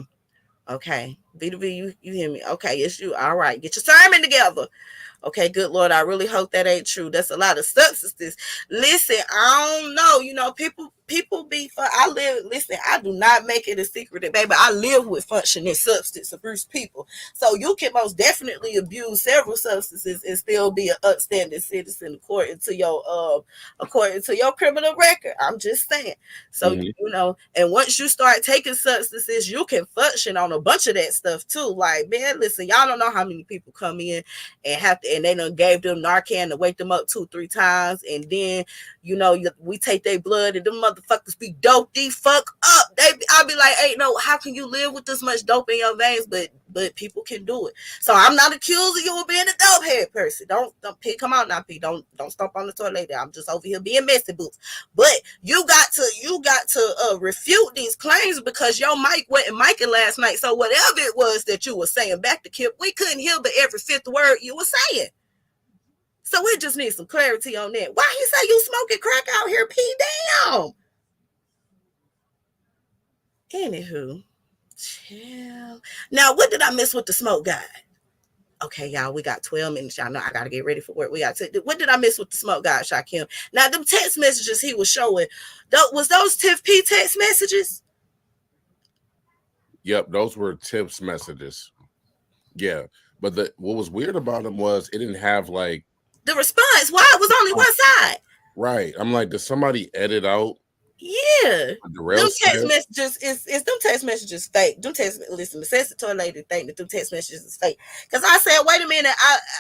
Okay. B2B, you hear me? Okay, it's you. All right. Get your sermon together. Okay, good Lord, I really hope that ain't true. That's a lot of substances. Listen, I don't know. You know, people be listen, I do not make it a secret that, baby, I live with functioning substance abuse people. So you can most definitely abuse several substances and still be an upstanding citizen according to your criminal record. I'm just saying. So, you know, and once you start taking substances, you can function on a bunch of that stuff too. Like, man, listen, y'all don't know how many people come in and they done gave them Narcan to wake them up 2-3 times, and then, you know, we take their blood and them motherfuckers be doped the fuck up. I'll be like, hey, no, how can you live with this much dope in your veins? But people can do it. So I'm not accusing you of being a dope head person. Don't come out now, P. Don't stomp on the toilet. I'm just over here being messy boots. But you got to refute these claims, because your mic wasn't micing last night. So whatever it was that you were saying back to Kip, we couldn't hear but every fifth word you were saying. So we just need some clarity on that. Why he say you smoking crack out here, P? Damn. Anywho, chill. Now, what did I miss with the smoke guy? Okay, y'all, we got 12 minutes. Y'all know I got to get ready for work. What did I miss with the smoke guy, Shaquem? Now, them text messages he was showing, was those Tiff P text messages? Yep, those were Tiff's messages. Yeah, but what was weird about them was it didn't have like the response. Why it was only one side? Right. I'm like, did somebody edit out? Yeah. Them text messages is them text messages fake. Them text listen, the sensitive lady think that them text messages is fake. Because I said, wait a minute,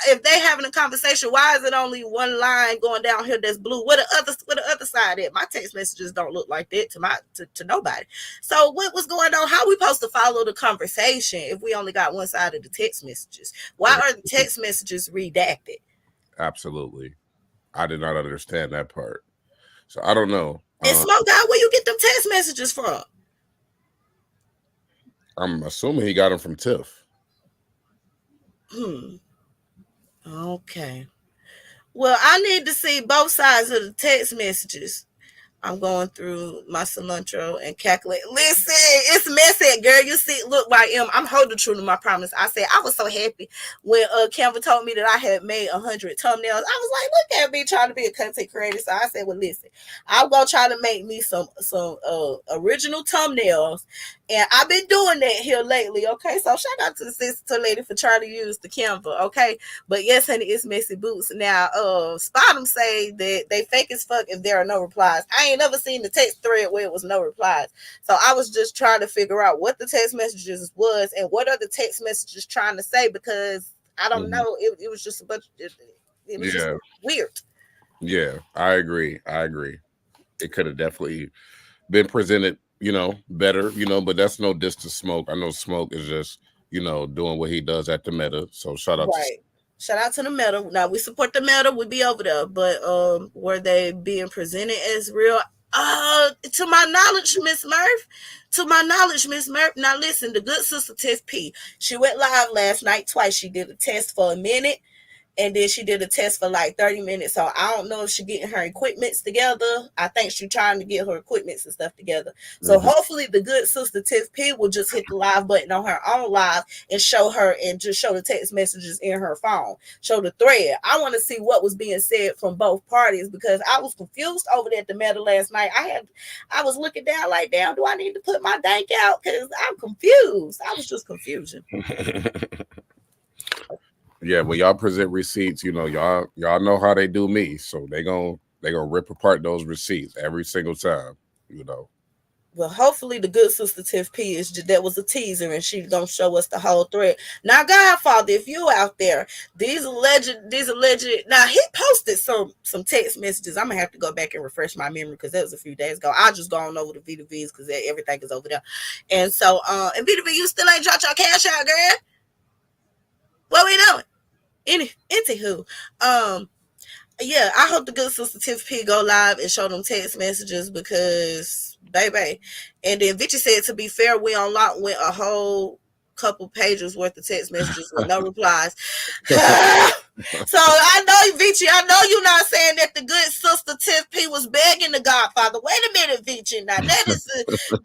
if they having a conversation, why is it only one line going down here that's blue? What the other side at? My text messages don't look like that to nobody. So what was going on? How we supposed to follow the conversation if we only got one side of the text messages? Why are the text messages redacted? Absolutely. I did not understand that part. So I don't know. And Smoke Guy, where you get them text messages from? I'm assuming he got them from Tiff. Okay. Well, I need to see both sides of the text messages. I'm going through my cilantro and calculate. Listen, it's messy, girl. You see, look, I'm holding true to my promise. I said I was so happy when Canva told me that I had made 100 thumbnails. I was like, look at me trying to be a content creator. So I said, well, listen, I'm gonna try to make me some original thumbnails, and I've been doing that here lately. Okay, so shout out to the sister lady for trying to use the Canva. Okay, but yes, honey, it's messy boots. Now, Spot'em say that they fake as fuck if there are no replies. I ain't never seen the text thread where it was no replies. So I was just trying to figure out what the text messages was and what are the text messages trying to say, because I don't know. It was just a bunch. It was just weird. Yeah, I agree. It could have definitely been presented, better, but that's no diss to Smoke. I know Smoke is just, doing what he does at the Meta. So shout out to Shout out to the Meta. Now, we support the Meta. We be over there. But were they being presented as real? To my knowledge, Miss Murph. Now, listen, the good sister Tiff P, she went live last night twice. She did a test for a minute, and then she did a test for like 30 minutes. So I don't know if she's getting her equipments together. I think she's trying to get her equipments and stuff together. So hopefully the good sister Tiff P will just hit the live button on her own live and show her, and just show the text messages in her phone. Show the thread. I want to see what was being said from both parties, because I was confused over there at the Meta last night. I was looking down like, damn, do I need to put my dank out? Because I'm confused. I was just confusion. Yeah, when y'all present receipts, y'all know how they do me. So they gonna rip apart those receipts every single time, Well, hopefully the good sister Tiff P that was a teaser, and she's gonna show us the whole thread. Now, Godfather, if you out there, these alleged. Now he posted some text messages. I'm gonna have to go back and refresh my memory, because that was a few days ago. I'll just go on over to V2V's because everything is over there. And so, and V2V, you still ain't dropped your cash out, girl. What we doing? Anywho, yeah, I hope the good sister Tiff P go live and show them text messages, because baby. And then Vichy said, to be fair, we on lock with a whole couple pages worth of text messages with no replies. So I know, Vici, I know you're not saying that the good sister Tiff P was begging the Godfather. Wait a minute, Vici. Now that is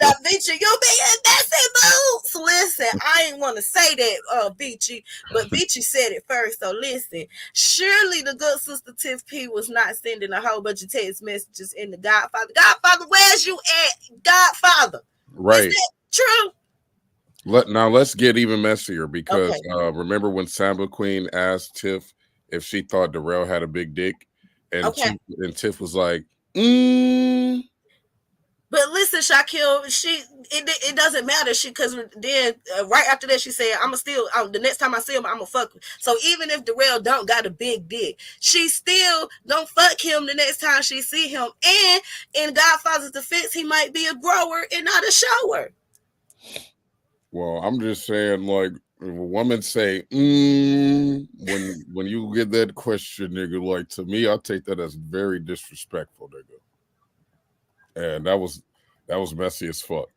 that Vici, you being messy boots. Listen, I ain't want to say that, Vici, but Vici said it first. So listen, surely the good sister Tiff P was not sending a whole bunch of text messages in the Godfather. Godfather, where's you at, Godfather? Right. Is that true? Now let's get even messier because Okay. remember when Samba Queen asked Tiff if she thought Darrell had a big dick, and Okay. Tiff was like, But listen, Shaquille, it doesn't matter. Because then right after that she said, "I'ma still the next time I see him, I'ma fuck him." So even if Darrell don't got a big dick, she still don't fuck him the next time she see him. And in Godfather's defense, he might be a grower and not a shower. well, I'm just saying, like, if a woman say, when you get that question, nigga, like, to me, I take that as very disrespectful, nigga. And that was messy as fuck.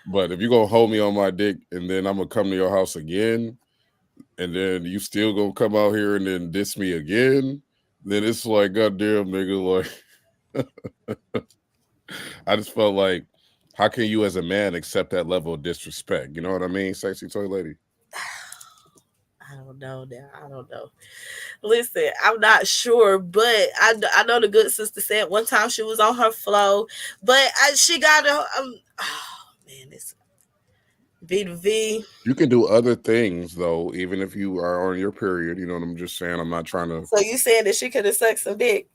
But if you gonna hold me on my dick and then I'm gonna come to your house again, and then you still gonna come out here and then diss me again, then it's like, goddamn, nigga, like, I just felt like, how can you as a man accept that level of disrespect? You know what I mean, sexy toy lady? I don't know now. I don't know. Listen, I'm not sure, but I know the good sister said one time she was on her flow, but she got a oh man, it's V to V. You can do other things though, even if you are on your period. You know what I'm just saying? I'm not trying to. So you saying that she could have sucked some dick?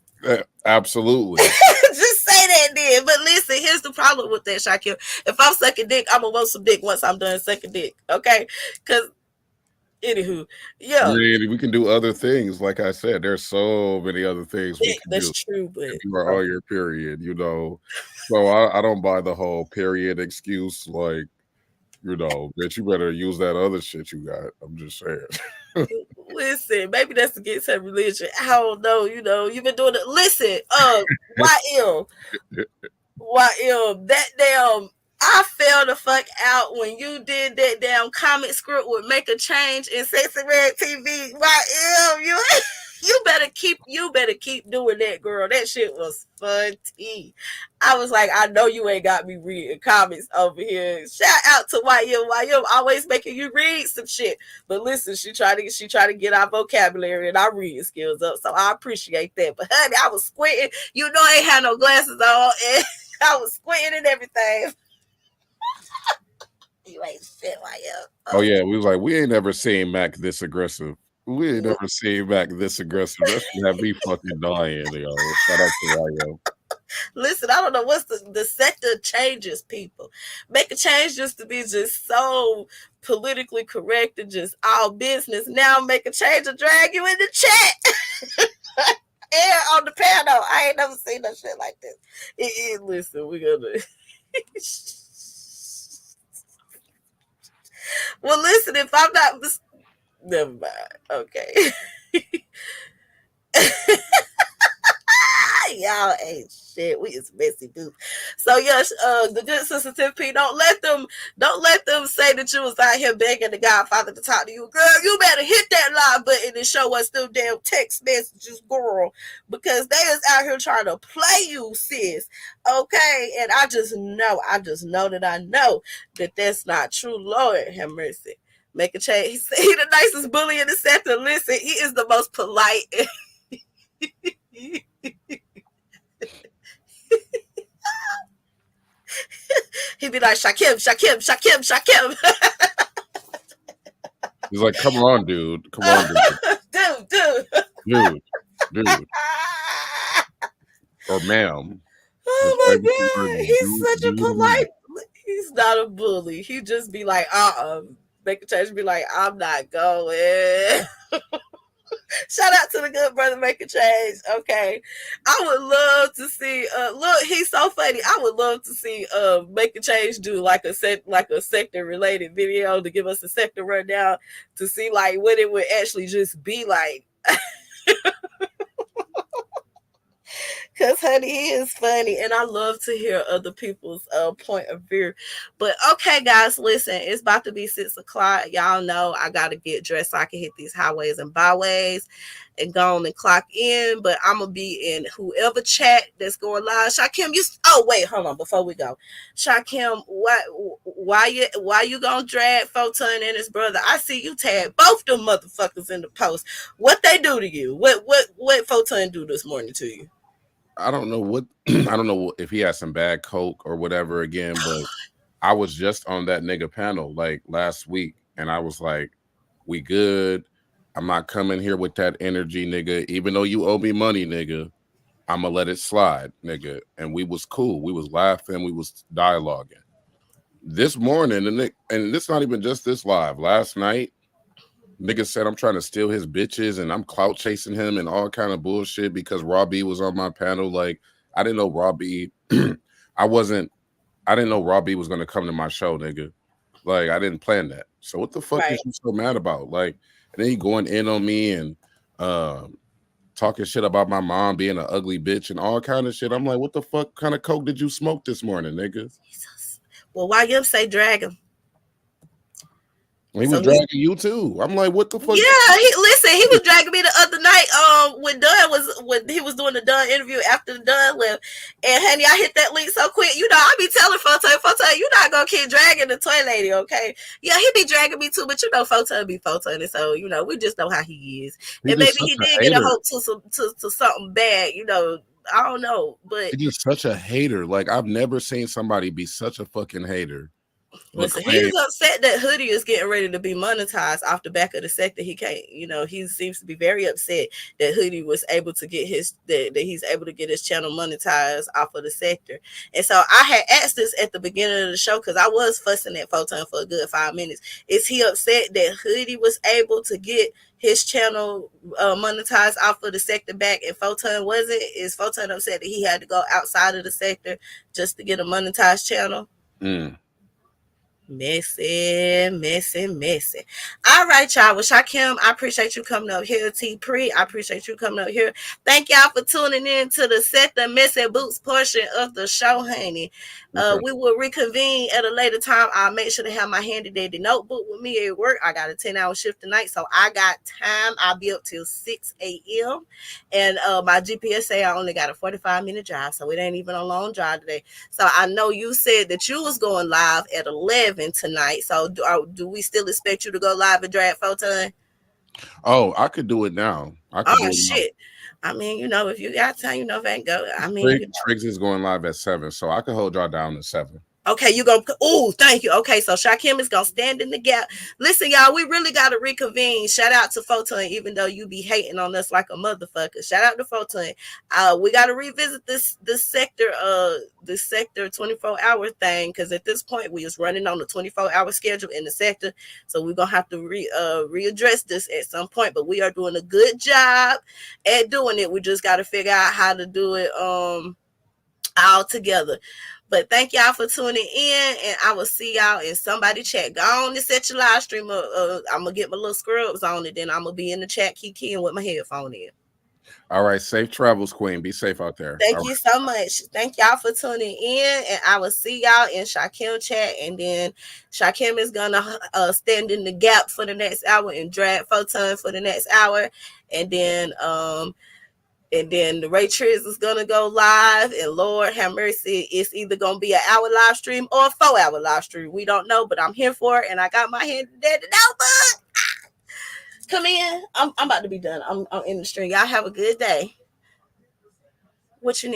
Absolutely. Just say that then. But listen, here's the problem with that, Shaquille. If I'm sucking dick, I'm gonna want some dick once I'm done sucking dick. Okay? Because anywho, yeah. We can do other things. Like I said, there's so many other things we can that's do. true, but If you are on your period, you know. So I don't buy the whole period excuse. Like, you know, bitch, you better use that other shit you got. I'm just saying. listen, maybe that's against her religion. I don't know. You know, you've been doing it. Listen, YM, that damn. I fell the fuck out when you did that damn comic script with Make a Change in Sexy Red TV. YM, you better keep doing that, girl. That shit was funny. I was like, I know you ain't got me reading comics over here. Shout out to YM always making you read some shit. But listen, she tried to get our vocabulary and our reading skills up. So I appreciate that. But honey, I was squinting. You know I ain't had no glasses on, and I was squinting and everything. You ain't shit, YM. Oh yeah, we was like, we ain't never seen Mac this aggressive. We ain't never seen Mac this aggressive. That should have me fucking dying, yo. Shout out to YM. Listen, I don't know what's the sector changes people. Make a change just to be just so politically correct and just all business. Now make a change to drag you in the chat. And on the panel. I ain't never seen no shit like this. Listen, we're gonna well listen, if I'm not never mind. Okay. Y'all ain't shit. We is messy dude. So yes, the good sister Tiff P, don't let them say that you was out here begging the Godfather to talk to you. Girl, you better hit that live button and show us them damn text messages, girl. Because they is out here trying to play you, sis. Okay. And I just know that I know that that's not true. Lord have mercy. Make a change. He the nicest bully in the sector. Listen, he is the most polite. He'd be like, Shakim. He's like, come on, dude. Dude. Or ma'am. Oh my God. He's such a polite. He's not a bully. He just be like, make a change. Be like, I'm not going. Shout out to the good brother Make a Change. Okay. I would love to see look, he's so funny. I would love to see Make a Change do like a sector related video to give us a sector rundown to see like what it would actually just be like. Cause honey, he is funny, and I love to hear other people's point of view. But okay, guys, listen, it's about to be 6 o'clock. Y'all know I gotta get dressed so I can hit these highways and byways and go on and clock in. But I'm gonna be in whoever chat that's going live. Shakim, oh wait, hold on before we go. Shakim, why you gonna drag Photon and his brother? I see you tag both them motherfuckers in the post. What they do to you? What Photon do this morning to you? I don't know what I don't know if he had some bad coke or whatever again, but I was just on that nigga panel like last week, and I was like, "We good? I'm not coming here with that energy, nigga. Even though you owe me money, nigga, I'ma let it slide, nigga." And we was cool. We was laughing. We was dialoguing. This morning, and this not even just this live. Last night, nigga said I'm trying to steal his bitches and I'm clout chasing him and all kind of bullshit because Robbie was on my panel. Like, I didn't know Robbie. I didn't know Robbie was gonna come to my show, nigga. Like, I didn't plan that. So what the fuck Right. is you so mad about? Like, and then he going in on me and talking shit about my mom being an ugly bitch and all kind of shit. I'm like, what the fuck kind of coke did you smoke this morning, nigga? Jesus. Well, why you say drag him? He was dragging you too. I'm like, what the fuck? Yeah, he was dragging me the other night. When he was doing the Dunn interview after the Dunn left, and honey, I hit that link so quick. You know, I be telling Photon, you not gonna keep dragging the toy lady, okay? Yeah, he be dragging me too, but you know, Photon be Photon, and so you know, we just know how he is. And maybe he did get a hope to something bad, you know. I don't know, but he's just such a hater. Like, I've never seen somebody be such a fucking hater. Listen, he's upset that Hoodie is getting ready to be monetized off the back of the sector. He can't, you know, he seems to be very upset that Hoodie was able to get that he's able to get his channel monetized off of the sector. And so I had asked this at the beginning of the show because I was fussing at Photon for a good 5 minutes. Is he upset that Hoodie was able to get his channel monetized off of the sector back and Photon wasn't? Is Photon upset that he had to go outside of the sector just to get a monetized channel? Messy. All right, y'all. Well, Shakim, I appreciate you coming up here. T Pre, I appreciate you coming up here. Thank y'all for tuning in to the Set the Messy Boots portion of the show, honey. We will reconvene at a later time. I'll make sure to have my handy dandy notebook with me at work. I got a 10-hour shift tonight, so I got time. I'll be up till 6 a.m. And my GPS say I only got a 45-minute drive, so it ain't even a long drive today. So I know you said that you was going live at 11 tonight. So do we still expect you to go live and drag Photon? Oh, I could do it now. Shit. I mean, you know, if you got time, you know, if I ain't go. I mean, Triggs is going live at 7, so I can hold y'all down to 7. Okay, you go. Oh, thank you. Okay, so Shakim is gonna stand in the gap. Listen, y'all, we really gotta reconvene. Shout out to Photon, even though you be hating on us like a motherfucker. Shout out to Photon. We gotta revisit this sector 24-hour thing, because at this point we was running on the 24-hour schedule in the sector. So we're gonna have to readdress this at some point. But we are doing a good job at doing it. We just gotta figure out how to do it all together. But thank y'all for tuning in, and I will see y'all in somebody chat. Go on and set your live stream up. I'm going to get my little scrubs on it, then I'm going to be in the chat keying with my headphone in. All right, safe travels, Queen. Be safe out there. Thank you so much. Thank y'all for tuning in, and I will see y'all in Shakim chat, and then Shakim is going to stand in the gap for the next hour and drag Photon for the next hour, and then the Ray Triz is going to go live. And Lord have mercy, it's either going to be an hour live stream or a 4-hour live stream. We don't know, but I'm here for it. And I got my hand dead to notebook. Come in. I'm about to be done. I'm in the stream. Y'all have a good day. What you need?